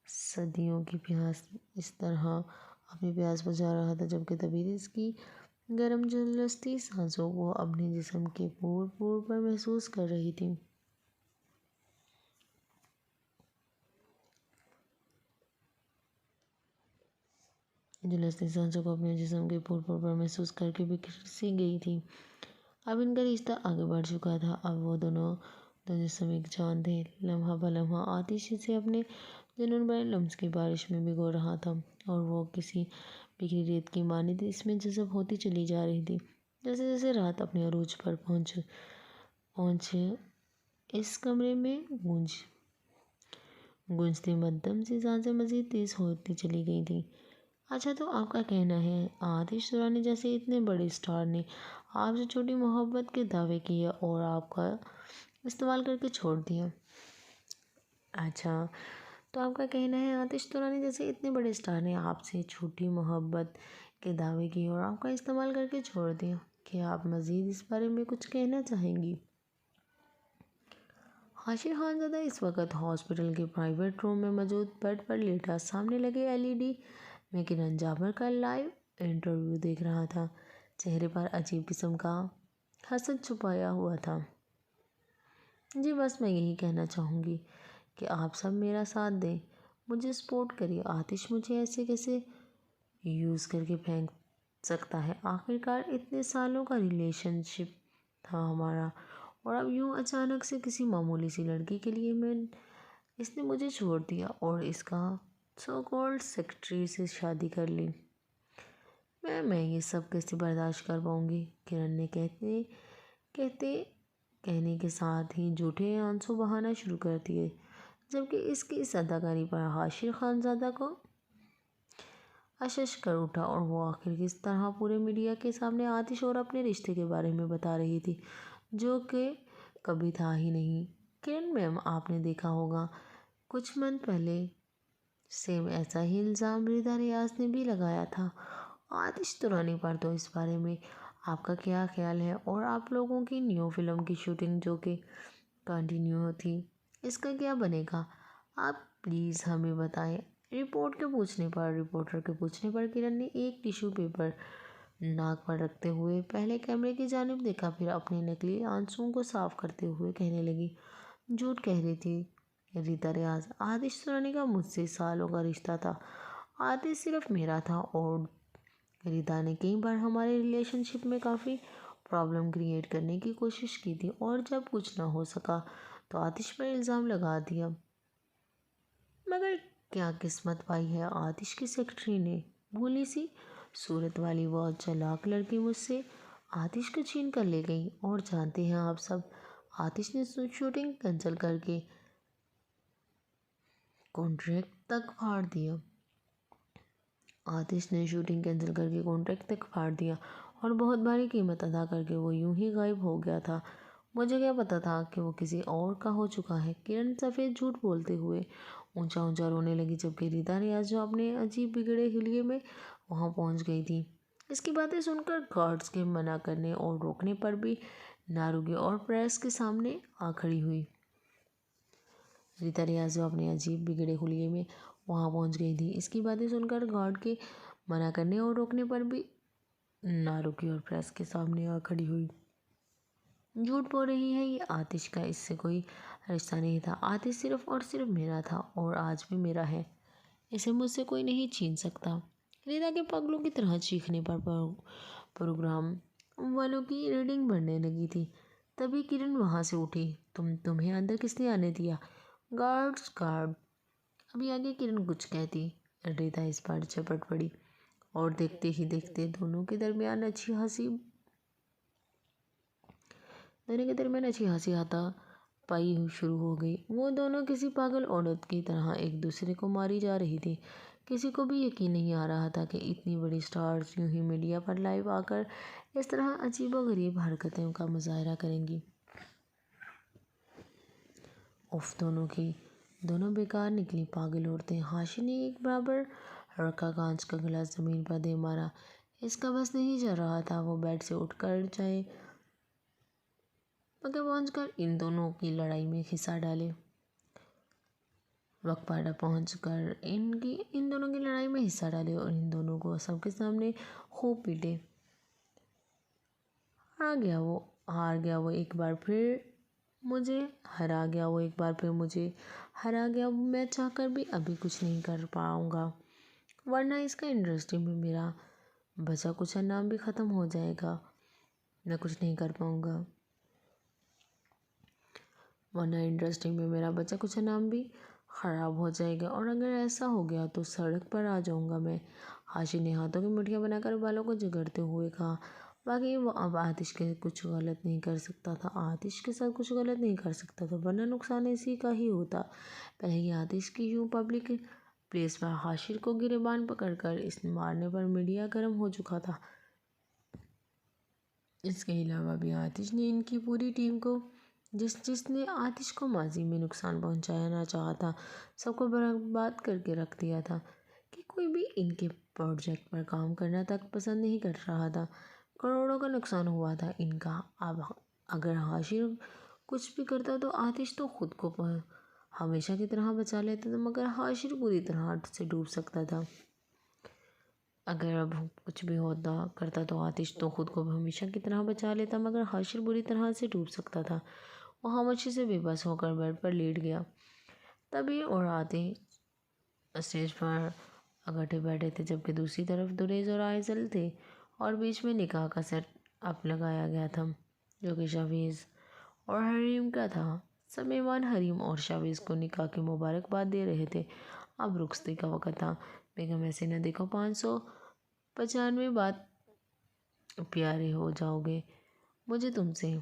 صدیوں کی پیاس اس طرح اپنی پیاس بجھا رہا تھا، جبکہ طبیب اس کی گرم جلستی سانسوں کو اپنے جسم کے پور پر محسوس کر رہی تھی۔ محسوس کر کے بکھر سی گئی تھی۔ اب ان کا رشتہ آگے بڑھ چکا تھا۔ اب وہ دونوں دو جسم ایک جان تھے۔ لمحہ بہ لمحہ آتش اسے اپنے جنون بھرے لمس کی بارش میں بھگو رہا تھا، اور وہ کسی بکھری ریت کی مانند اس میں جذب ہوتی چلی جا رہی تھی۔ جیسے جیسے رات اپنے عروج پر پہنچے اس کمرے میں گونجتی مدھم سی سانسیں مزید تیز ہوتی چلی گئی تھیں۔ اچھا، تو آپ کا کہنا ہے آتش ترانی جیسے اتنے بڑے سٹار نے آپ سے چھوٹی محبت کے دعوے کیے اور آپ کا استعمال کر کے چھوڑ دیا؟ اچھا، تو آپ کا کہنا ہے آتش ترانی جیسے اتنے بڑے سٹار نے آپ سے چھوٹی محبت کے دعوے کیے اور آپ کا استعمال کر کے چھوڑ دیا۔ کیا آپ مزید اس بارے میں کچھ کہنا چاہیں گی؟ حاشر خانزادہ اس وقت ہاسپٹل کے پرائیویٹ روم میں موجود بیڈ پر لیٹا سامنے لگے LED میں کرن جابر کا لائیو انٹرویو دیکھ رہا تھا۔ چہرے پر عجیب قسم کا حسد چھپایا ہوا تھا۔ جی، بس میں یہی کہنا چاہوں گی کہ آپ سب میرا ساتھ دیں، مجھے سپورٹ کریے۔ آتش مجھے ایسے کیسے یوز کر کے پھینک سکتا ہے؟ آخرکار اتنے سالوں کا ریلیشن شپ تھا ہمارا، اور اب یوں اچانک سے کسی معمولی سی لڑکی کے لیے اس نے مجھے چھوڑ دیا اور اس کا سو کالڈ سیکرٹری سے شادی کر لی۔ میں یہ سب کیسے برداشت کر پاؤں گی؟ کرن نے کہنے کے ساتھ ہی جھوٹے آنسو بہانا شروع کر دیے، جبکہ اس کی اس اداکاری پر حاشر خانزادہ کو اشش کر اٹھا، اور وہ آخر کس طرح پورے میڈیا کے سامنے آتش اور اپنے رشتے کے بارے میں بتا رہی تھی، جو کہ کبھی تھا ہی نہیں۔ کرن میم، آپ نے دیکھا ہوگا کچھ منتھ پہلے سیم ایسا ہی الزام ردا ریاض نے بھی لگایا تھا آتش ترانی پر، تو اس بارے میں آپ کا کیا خیال ہے؟ اور آپ لوگوں کی نیو فلم کی شوٹنگ جو کہ کنٹینیو تھی، اس کا کیا بنے گا؟ آپ پلیز ہمیں بتائیں۔ رپورٹر کے پوچھنے پر کرن نے ایک ٹیشو پیپر ناک پر رکھتے ہوئے پہلے کیمرے کی جانب دیکھا، پھر اپنے نکلی آنسوؤں کو صاف کرتے ہوئے کہنے لگی، جھوٹ کہہ رہی تھی ردا ریاض، آتش ترانی کا مجھ سے سالوں کا رشتہ تھا، آتش صرف میرا تھا اور ریتا نے کئی بار ہمارے ریلیشن شپ میں کافی پرابلم کریٹ کرنے کی کوشش کی تھی، اور جب کچھ نہ ہو سکا تو آتش پر الزام لگا دیا۔ مگر کیا قسمت پائی ہے آتش کی سیکرٹری نے، بھولی سی صورت والی بہت چالاک لڑکی مجھ سے آتش کو چھین کر لے گئی۔ اور جانتے ہیں آپ سب، آتش نے شوٹنگ کینسل کر کے کانٹریکٹ تک پھاڑ دیا۔ اور بہت بھاری قیمت ادا کر کے وہ یوں ہی غائب ہو گیا تھا۔ مجھے کیا پتا تھا کہ وہ کسی اور کا ہو چکا ہے۔ کرن سفید جھوٹ بولتے ہوئے اونچا اونچا رونے لگی، جبکہ ریتا ریاض جو اپنے عجیب بگڑے حلیے میں وہاں پہنچ گئی تھی۔ اس کی باتیں سن کر گارڈز کے منع کرنے اور روکنے پر بھی نہ رکی اور پریس کے سامنے آ کھڑی ہوئی۔ ریتا ریاض جو اپنے عجیب بگڑے حلیے میں وہاں پہنچ گئی تھی، اس کی باتیں سن کر گارڈ کے منع کرنے اور روکنے پر بھی نہ رکی اور پریس کے سامنے آ کھڑی ہوئی۔ جھوٹ بول رہی ہے یہ، آتش کا اس سے کوئی رشتہ نہیں تھا۔ آتش صرف اور صرف میرا تھا اور آج بھی میرا ہے، اسے مجھ سے کوئی نہیں چھین سکتا۔ ریتا کے پاگلوں کی طرح چیخنے پر پروگرام والوں کی ریڈنگ بڑھنے لگی تھی۔ تبھی کرن وہاں سے اٹھی۔ تمہیں اندر کس نے آنے دیا؟ گارڈ۔ ابھی آگے کرن کچھ کہتی، ریتا اس بار جھپٹ پڑی اور دیکھتے ہی دیکھتے دونوں کے درمیان اچھی ہاتھا پائی شروع ہو گئی۔ وہ دونوں کسی پاگل عورت کی طرح ایک دوسرے کو ماری جا رہی تھی۔ کسی کو بھی یقین نہیں آ رہا تھا کہ اتنی بڑی سٹارز یوں ہی میڈیا پر لائیو آ کر اس طرح عجیب و غریب حرکتوں کا مظاہرہ کریں گی۔ اف، دونوں بیکار نکلی پاگل عورتیں۔ ہاشی نے ایک برابر رکھا کانچ کا گلاس زمین پر دے مارا۔ اس کا بس نہیں چل رہا تھا وہ بیڈ سے اٹھ کر جائے مگر پہنچ کر ان دونوں کی لڑائی میں حصہ ڈالے۔ ان دونوں کی لڑائی میں حصہ ڈالے اور ان دونوں کو سب کے سامنے خوب پیٹے۔ ہار گیا وہ ایک بار پھر مجھے ہرا گیا۔ میں چاہ کر بھی ابھی کچھ نہیں کر پاؤں گا، ورنہ اس کا انڈسٹری میں میرا بچا کچا نام بھی ختم ہو جائے گا۔ میں کچھ نہیں کر پاؤں گا ورنہ انڈسٹری میں میرا بچا کچا نام بھی خراب ہو جائے گا، اور اگر ایسا ہو گیا تو سڑک پر آ جاؤں گا میں۔ ہاشی نے ہاتھوں کی مٹھیاں بنا کر بالوں کو جگڑتے ہوئے کہا۔ باقی وہ اب آتش کے ساتھ کچھ غلط نہیں کر سکتا تھا ورنہ نقصان اسی کا ہی ہوتا۔ پہلے ہی آتش کی یوں پبلک پلیس پر ہاشی کو گریباں پکڑ کر اس مارنے پر میڈیا گرم ہو چکا تھا۔ اس کے علاوہ بھی آتش نے ان کی پوری ٹیم کو، جس نے آتش کو ماضی میں نقصان پہنچانا چاہا تھا، سب کو برباد کر کے رکھ دیا تھا کہ کوئی بھی ان کے پروجیکٹ پر کام کرنا تک پسند نہیں کر رہا تھا۔ کروڑوں کا نقصان ہوا تھا ان کا۔ اب اگر ہاشی کچھ بھی کرتا تو آتش تو خود کو ہمیشہ کی طرح بچا لیتا تھا، مگر ہاشی پوری طرح سے ڈوب سکتا تھا۔ اگر اب کچھ بھی کرتا تو آتش تو خود کو ہمیشہ کی طرح بچا لیتا، مگر ہاشی بری طرح سے ڈوب سکتا تھا۔ وہ خاموشی سے بے بس ہو کر بیڈ پر لیٹ گیا۔ تبھی اور آتے اسٹیج پر اکٹھے بیٹھے تھے، جبکہ دوسری طرف دریز اور آئزل تھے اور بیچ میں نکاح کا سیٹ اپ لگایا گیا تھا جو کہ شاویز اور حریم کا تھا۔ سب مہمان حریم اور شاویز کو نکاح کی مبارکباد دے رہے تھے۔ اب رخصتی کا وقت تھا۔ بیگم ایسے نہ دیکھو 595 بات پیارے ہو جاؤ گے مجھے تم سے،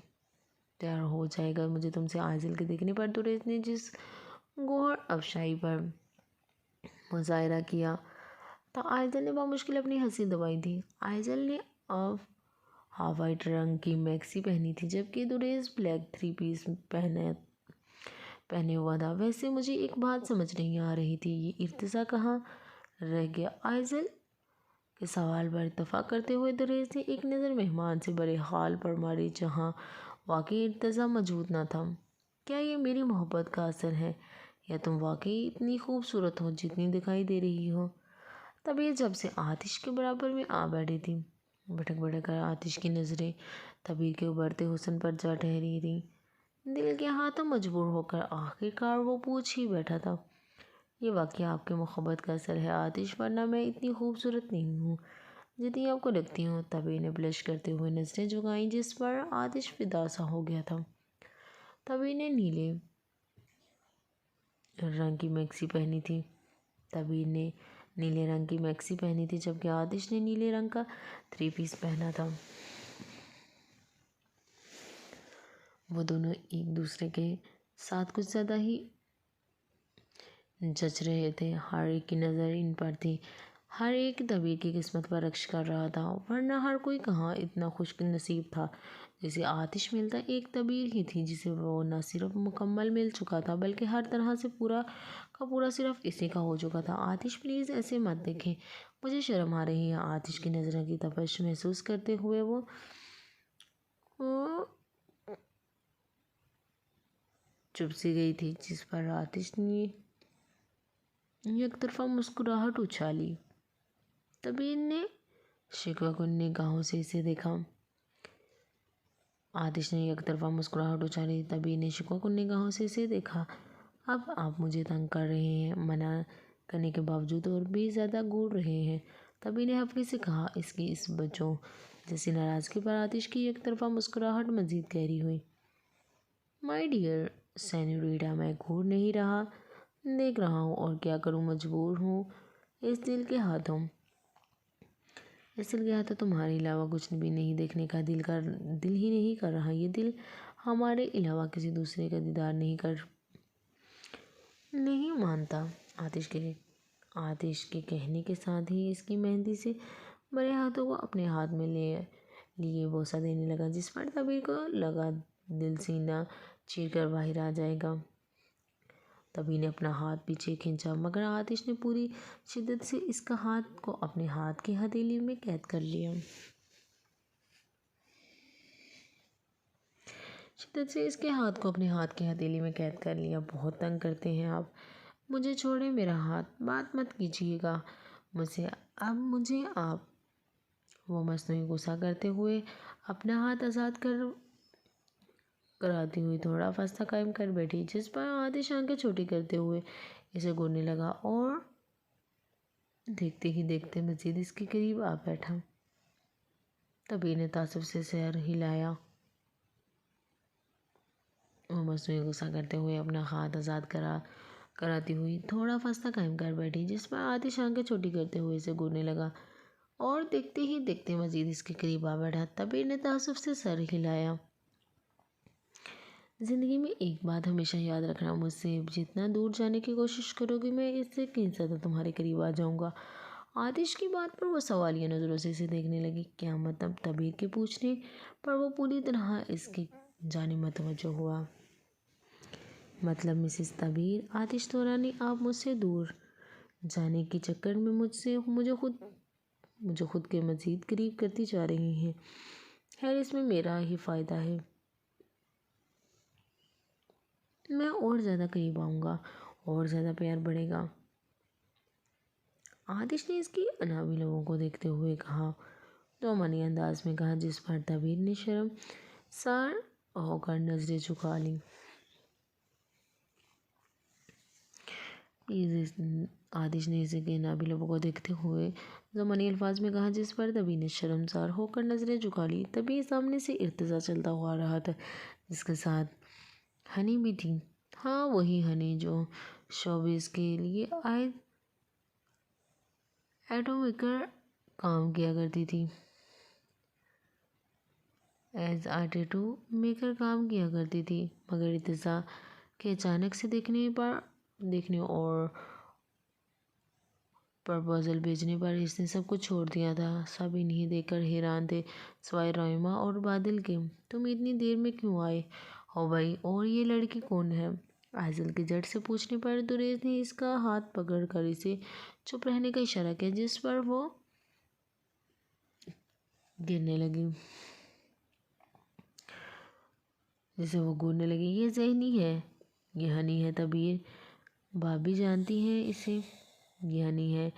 پیار ہو جائے گا مجھے تم سے۔ آئزل کے دیکھنے پر دریز نے جس گوہر افشائی پر مظاہرہ کیا تھا، آئزل نے بمشکل اپنی ہنسی دبائی تھی۔ آئزل نے ہاف وائٹ رنگ کی میکسی پہنی تھی، جبکہ دریز بلیک 3 پیس پہنے ہوا تھا۔ ویسے مجھے ایک بات سمجھ نہیں آ رہی تھی، یہ ارتضیٰ کہاں رہ گیا؟ آئزل کے سوال پر اتفاق کرتے ہوئے دریز نے ایک نظر مہمان سے برے حال پر ماری جہاں واقعی ارتضیٰ موجود نہ تھا۔ کیا یہ میری محبت کا اثر ہے یا تم واقعی اتنی خوبصورت ہو جتنی دکھائی دے رہی ہو؟ تب یہ جب سے آتش کے برابر میں آ بیٹھی تھی، بھٹک کر آتش کی نظریں تبیر کے ابھرتے حسن پر جا ٹھہری تھیں۔ دل کے ہاتھوں مجبور ہو کر آخر کار وہ پوچھ ہی بیٹھا تھا، یہ واقعہ آپ کے محبت کا اثر ہے آتش، ورنہ میں اتنی خوبصورت نہیں ہوں جتنی آپ کو لگتی ہوں۔ تبھی نے بلش کرتے ہوئے نظریں جھکائیں جس پر آتش فدا سا ہو گیا تھا۔ تبھی نے نیلے رنگ کی میکسی پہنی تھی جبکہ آتش نے نیلے رنگ کا 3 پیس پہنا تھا۔ وہ دونوں ایک دوسرے کے ساتھ کچھ زیادہ ہی جچ رہے تھے۔ ہر ایک کی نظر ان پر تھی، ہر ایک تبیر کی قسمت پر رقص کر رہا تھا، ورنہ ہر کوئی کہاں اتنا خوش نصیب تھا جسے آتش ملتا۔ ایک تبیر ہی تھی جسے وہ نہ صرف مکمل مل چکا تھا بلکہ ہر طرح سے پورا کا پورا صرف اسی کا ہو چکا تھا۔ آتش پلیز ایسے مت دیکھیں، مجھے شرم آ رہی ہے۔ آتش کی نظروں کی تپش محسوس کرتے ہوئے وہ چپ سی گئی تھی، جس پر آتش نے یک طرفہ مسکراہٹ اچھالی۔ تبیر نے شکوہ کن نگاہوں سے اسے دیکھا۔ اب آپ مجھے تنگ کر رہے ہیں، منع کرنے کے باوجود اور بھی زیادہ گھور رہے ہیں، تبیر نے ہلکے سے کہا۔ اس کی اس بچوں جیسی ناراضگی پر آتش کی یک طرفہ مسکراہٹ مزید گہری ہوئی۔ مائی ڈیئر سینیوریٹا، میں گھور نہیں رہا، دیکھ رہا ہوں، اور کیا کروں، مجبور ہوں۔ اس دل کے ہاتھوں تمہارے علاوہ کچھ بھی نہیں دیکھنے کا دل ہی نہیں کر رہا۔ یہ دل ہمارے علاوہ کسی دوسرے کا دیدار نہیں مانتا۔ آتش کے کہنے کے ساتھ ہی اس کی مہندی سے بھرے ہاتھوں کو اپنے ہاتھ میں لیے بوسہ دینے لگا، جس پر تبیر کو لگا دل سینہ چیر کر باہر آ جائے گا۔ تبیر نے اپنا ہاتھ پیچھے کھینچا، مگر آتش نے پوری شدت سے اس کا ہاتھ کو اپنے ہاتھ کی ہتھیلی میں قید کر لیا۔ بہت تنگ کرتے ہیں آپ، مجھے چھوڑیں میرا ہاتھ، بات مت کیجیے گا مجھ سے اب مجھے آپ۔ وہ مصنوعی غصہ کرتے ہوئے اپنا ہاتھ آزاد کراتی ہوئی تھوڑا فاصلہ قائم کر بیٹھی، جس پر آتش آنکھیں چھوٹی کرتے ہوئے اسے گھورنے لگا اور دیکھتے ہی دیکھتے مزید اس کے قریب آ بیٹھا۔ تبیر نے تعصب سے سر ہلایا۔ وہ مصنوعی غصہ کرتے ہوئے اپنا ہاتھ آزاد کراتی ہوئی تھوڑا فاصلہ قائم کر بیٹھی، جس پر آتش آنکھیں چھوٹی کرتے ہوئے اسے گھورنے لگا اور دیکھتے ہی دیکھتے مزید اس کے قریب آ بیٹھا۔ تبیر نے تعصب سے سر ہلایا۔ زندگی میں ایک بات ہمیشہ یاد رکھنا، مجھ سے جتنا دور جانے کی کوشش کرو گی میں اس سے کہیں زیادہ تمہارے قریب آ جاؤں گا۔ آتش کی بات پر وہ سوالیہ نظروں سے اسے دیکھنے لگی۔ کیا مطلب؟ تبیر کے پوچھنے پر وہ پوری طرح اس کی جانب متوجہ ہوا۔ مطلب مسز تبیر، آتش دورانی آپ مجھ سے دور جانے کے چکر میں مجھے خود کے مزید قریب کرتی جا رہی ہیں۔ خیر، اس میں میرا ہی فائدہ ہے، میں اور زیادہ قریب آؤں گا اور زیادہ پیار بڑھے گا۔ آتش نے اس کی انابی لبوں کو دیکھتے ہوئے کہا، تومانی انداز میں کہا، جس پر تبیر نے شرمسار ہو کر نظریں جھکا لیں۔ آتش نے اسے انابی لبوں کو دیکھتے ہوئے زمانی الفاظ میں کہا، جس پر تبیر نے شرمسار ہو کر نظریں جھکا لیں۔ تبھی سامنے سے ارتجا چلتا ہوا آ رہا تھا، جس کے ساتھ ہنی بھی تھی۔ ہاں، وہی ہنی جو شوبز کے لیے ایٹو میکر کام کیا کرتی تھی۔ مگر ارتجا کے اچانک سے دیکھنے اور پرپوزل بھیجنے پر اس نے سب کچھ چھوڑ دیا تھا۔ سب انہیں دیکھ کر حیران تھے سوائے رائما اور بادل کے۔ تم اتنی دیر میں کیوں آئے ہو بھائی؟ اور یہ لڑکی کون ہے؟ ایزل کے جھٹ سے پوچھنے پر دریز نے اس کا ہاتھ پکڑ کر اسے چپ رہنے کا اشارہ کیا، جس پر وہ گھورنے لگی۔ یہ ذہنی ہے، یہ ہنی ہے، تبیر بھابی جانتی ہیں اسے۔ یہ ہنی ہے،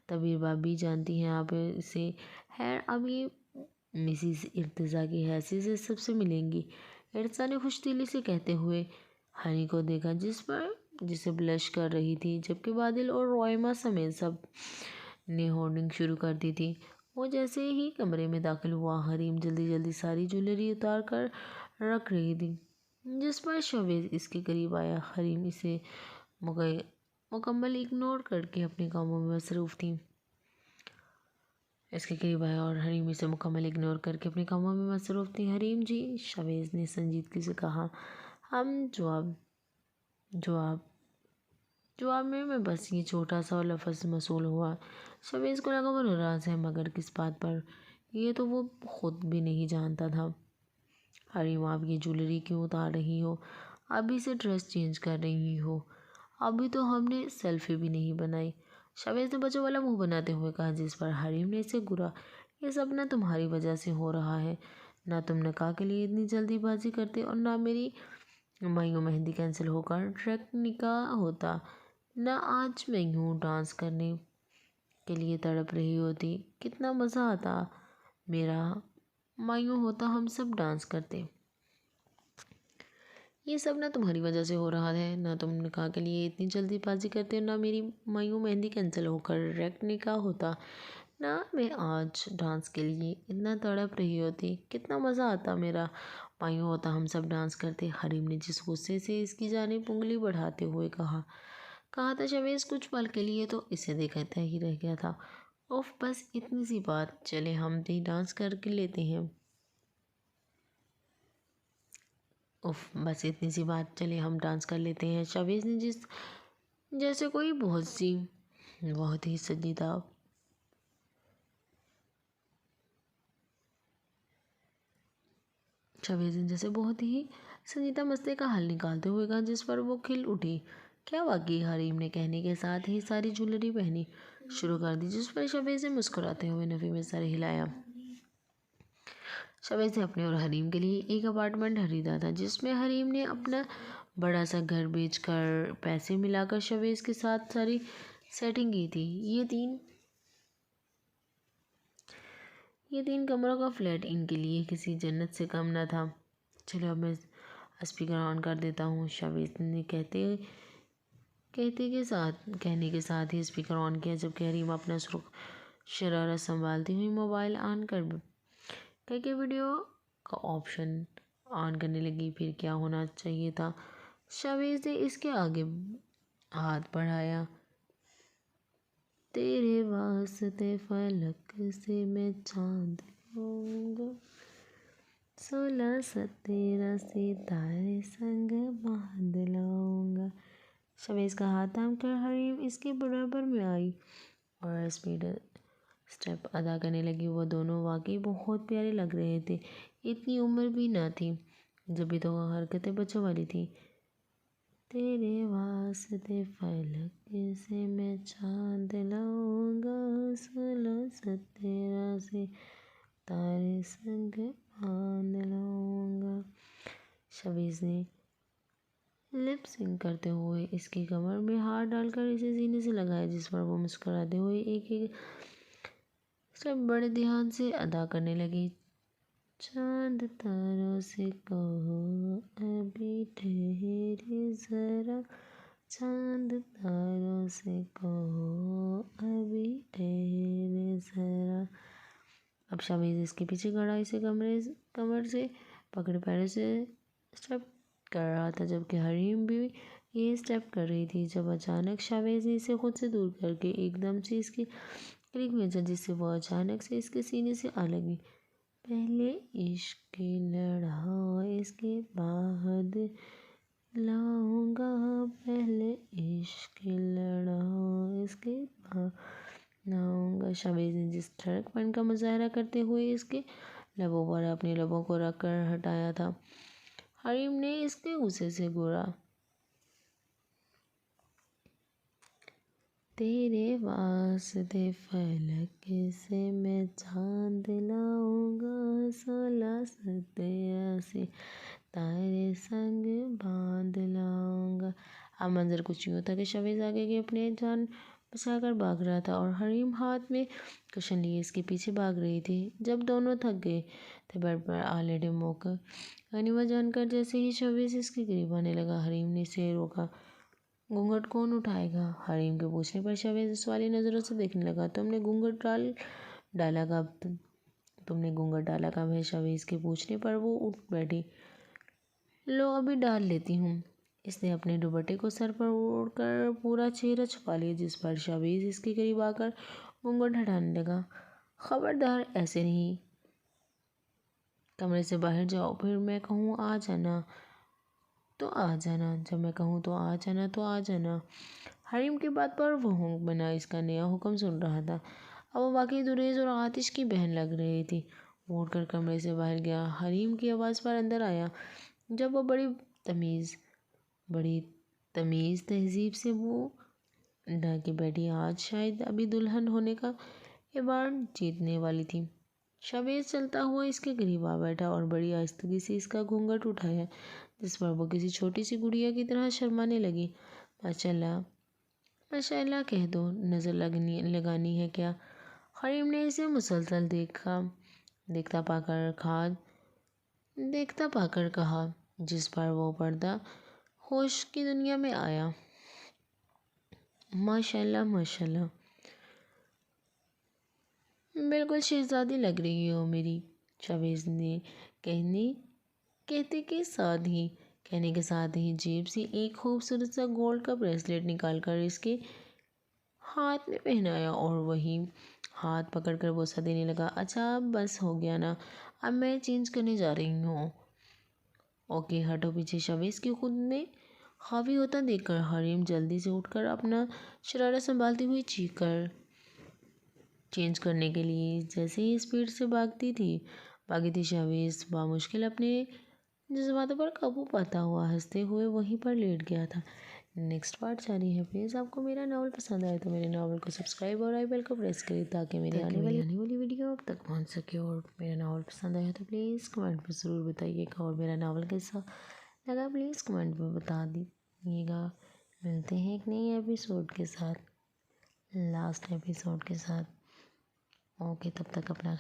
تبیر بھابی جانتی ہیں آپ اسے۔ خیر، اب یہ مسز ارتجا کی حیثیت سے سب سے ملیں گی، ارتجا نے خوش دلی سے کہتے ہوئے ہنی کو دیکھا، جس پر جسے بلش کر رہی تھی، جبکہ بادل اور روئمہ سمیت سب نے ہورننگ شروع کر دی تھی۔ وہ جیسے ہی کمرے میں داخل ہوا، حریم جلدی جلدی ساری جویلری اتار کر رکھ رہی تھی، جس پر شویز اس کے قریب آیا۔ حریم اسے مکمل اگنور کر کے اپنے کاموں میں مصروف تھی۔ حریم جی، شویز نے سنجیدگی سے کہا، ہم جواب میں بس یہ چھوٹا سا لفظ موصول ہوا۔ شویز کو لگا وہ ناراض ہے، مگر کس بات پر، یہ تو وہ خود بھی نہیں جانتا تھا۔ حریم، آپ یہ جویلری کیوں اتار رہی ہو؟ ابھی سے ڈریس چینج کر رہی ہو؟ ابھی تو ہم نے سیلفی بھی نہیں بنائی۔ شویز نے بچوں والا منہ بناتے ہوئے کہا، جس پر حریم نے اسے گھورا۔ یہ سب نہ تمہاری وجہ سے ہو رہا ہے، نہ تم نکاح کے لیے اتنی جلدی بازی کرتے اور نہ میری مایوں مہندی کینسل ہو کر ڈائریکٹ نکاح ہوتا، نہ آج میں یوں ڈانس کرنے کے لیے تڑپ رہی ہوتی۔ کتنا مزہ آتا، میرا مایوں ہوتا، ہم سب ڈانس کرتے۔ یہ سب نہ تمہاری وجہ سے ہو رہا ہے، نہ تم نکاح کے لیے اتنی جلدی بازی کرتے اور نہ میری مایوں مہندی کینسل ہو کر ڈائریکٹ نکاح ہوتا، نہ میں آج ڈانس کے لیے اتنا تڑپ رہی ہوتی۔ کتنا مزہ آتا، میرا مایوں ہوتا، ہم سب ڈانس کرتے۔ حریم نے جس غصے سے اس کی جانب انگلی بڑھاتے ہوئے کہا تھا، شویز کچھ پل کے لیے تو اسے دیکھتا ہی رہ گیا تھا۔ اوف، بس اتنی سی بات، چلے ہم بھی ڈانس کر کے لیتے ہیں۔ شویز نے جیسے کوئی بہت ہی سنجیدہ مسئلے کا حل نکالتے ہوئے کہا، جس پر وہ کھل اٹھی۔ کیا واقعی؟ حریم نے کہنے کے ساتھ ہی ساری جویلری پہنی شروع کر دی، جس پر شویز نے مسکراتے ہوئے نفی میں سر ہلایا۔ شویز نے اپنے اور حریم کے لیے ایک اپارٹمنٹ خریدا تھا، جس میں حریم نے اپنا بڑا سا گھر بیچ کر پیسے ملا کر شویز کے ساتھ ساری سیٹنگ کی تھی۔ یہ 3 کمروں کا فلیٹ ان کے لیے کسی جنت سے کم نہ تھا۔ چلو اب میں اسپیکر آن کر دیتا ہوں، شویز نے کہنے کے ساتھ ہی اسپیکر آن کیا، جبکہ حریم اپنا سرخ شرارہ سنبھالتی ہوئی موبائل آن کر کے ویڈیو کا آپشن آن کرنے لگی۔ پھر کیا ہونا چاہیے تھا؟ شویز نے اس کے آگے ہاتھ بڑھایا۔ تیرے واسطے فلک سے میں چاند لاؤں گا، 16/17 ستارے سنگ باندھ لاؤں گا۔ شویز کا ہاتھ تھام کر حریم اس کے برابر میں آئی اور اسپیڈ اسٹیپ ادا کرنے لگی۔ وہ دونوں واقعی بہت پیارے لگ رہے تھے۔ اتنی عمر بھی نہ تھی، جبھی تو وہ حرکتیں بچوں والی تھیں۔ تیرے واسطے فلک سے میں چاند لاؤں گا، 16/17 ستارے سنگ باندھ لاؤں گا۔ شویز نے لپ سنک کرتے ہوئے اس کی کمر میں ہاتھ ڈال کر اسے سینے سے لگایا، جس پر وہ مسکراتے ہوئے ایک ایک اسٹیپ بڑے دھیان سے ادا کرنے لگی۔ چاند تاروں سے کہو ابھی ٹھہرے ذرا، چاند تاروں سے کہو ابھی ٹھہرے ذرا۔ اب شویز اس کے پیچھے کھڑا اسے کمر سے پکڑے پیروں سے اسٹیپ کر رہا تھا، جبکہ حریم بھی یہ اسٹیپ کر رہی تھی، جب اچانک شویز نے اسے خود سے دور کر کے ایک دم سے اس کے قریب بھیجا، جس سے وہ اچانک سے اس کے سینے سے آ لگی۔ پہلے عشق کی لڑائی اس کے بعد لاؤں گا، پہلے عشق کی لڑائی اس کے بعد لاؤں گا۔ شویز نے جس ٹھڑک پن کا مظاہرہ کرتے ہوئے اس کے لبوں پر اپنے لبوں کو رکھ کر ہٹایا تھا، حریم نے اس کے غصے سے گھورا۔ تیرے واسطے فلک سے میں چاند لاؤں گا، 16/17 ستارے سنگ باندھ لاؤں گا۔ اب منظر کچھ یوں تھا کہ شویز آگے کے اپنے جان بچا کر بھاگ رہا تھا اور حریم ہاتھ میں کشن لیے اس کے پیچھے بھاگ رہی تھی۔ جب دونوں تھک گئے تھے، بیڈ پر آ لیٹے غنیمت جان کر جیسے ہی شویز اس کے قریب آنے لگا، حریم نے اسے روکا۔ گھونگھٹ کون اٹھائے گا؟ حریم کے پوچھنے پر شاویز سوالی نظروں سے دیکھنے لگا۔ تم نے گھونگھٹ ڈالا کب؟ تم نے گھونگھٹ ڈالا کب ہے؟ شاویز کے پوچھنے پر وہ اٹھ بیٹھی۔ لو ابھی ڈال لیتی ہوں۔ اس نے اپنے دوپٹے کو سر پر اوڑھ کر پورا چہرہ چھپا لیا، جس پر شاویز اس کے قریب آ کر گھونگھٹ ہٹانے لگا۔ خبردار ایسے نہیں، کمرے سے باہر جاؤ، پھر میں کہوں آ جانا تو آ جانا، جب میں کہوں تو آ جانا تو آ جانا۔ حریم کی بات پر وہ ہونک بنا اس کا نیا حکم سن رہا تھا۔ اب وہ واقعی دریز اور آتش کی بہن لگ رہی تھی۔ وہ اٹھ کر کمرے سے باہر گیا، حریم کی آواز پر اندر آیا۔ جب وہ بڑی تمیز تہذیب سے منہ ڈھا کے بیٹھی، آج شاید ابھی دلہن ہونے کا ایوارڈ جیتنے والی تھی۔ شاویز چلتا ہوا اس کے قریب آ بیٹھا اور بڑی آہستگی سے اس کا گھونگھٹ اٹھایا، جس پر وہ کسی چھوٹی سی گڑیا کی طرح شرمانے لگی۔ ماشاء اللہ کہہ دو، نظر لگانی ہے کیا؟ حریم نے اسے مسلسل دیکھتا پا کر کہا، جس پر وہ پردہ ہوش کی دنیا میں آیا۔ ماشاء اللہ ماشاء اللہ، بالکل شہزادی لگ رہی ہو میری۔ شاویز نے کہنے کے ساتھ ہی جیب سے ایک خوبصورت سا گولڈ کا بریسلیٹ نکال کر اس کے ہاتھ میں پہنایا اور وہی ہاتھ پکڑ کر بوسہ دینے لگا۔ اچھا اب بس ہو گیا نا، اب میں چینج کرنے جا رہی ہوں۔ اوکے ہٹو پیچھے۔ شاویز کی خود میں خاوی ہوتا دیکھ کر حریم جلدی سے اٹھ کر اپنا شرارہ سنبھالتی ہوئی چینج کرنے کے لیے جیسے ہی اسپیڈ سے بھاگی تھی۔ شاویز بامشکل اپنے جذباتوں پر قابو پاتا ہوا ہنستے ہوئے وہیں پر لیٹ گیا تھا۔ نیکسٹ پارٹ جاری ہے۔ پلیز آپ کو میرا ناول پسند آئے تو میرے ناول کو سبسکرائب اور آئی بیل کو پریس کریں تاکہ میری آنے والی ویڈیو آپ تک پہنچ سکے۔ اور میرا ناول پسند آیا تو پلیز کمنٹ میں ضرور بتائیے گا، اور میرا ناول کیسا لگا پلیز کمنٹ میں بتا دیجیے گا۔ ملتے ہیں ایک نئی ایپیسوڈ کے ساتھ، لاسٹ ایپیسوڈ کے ساتھ۔ اوکے تب تک اپنا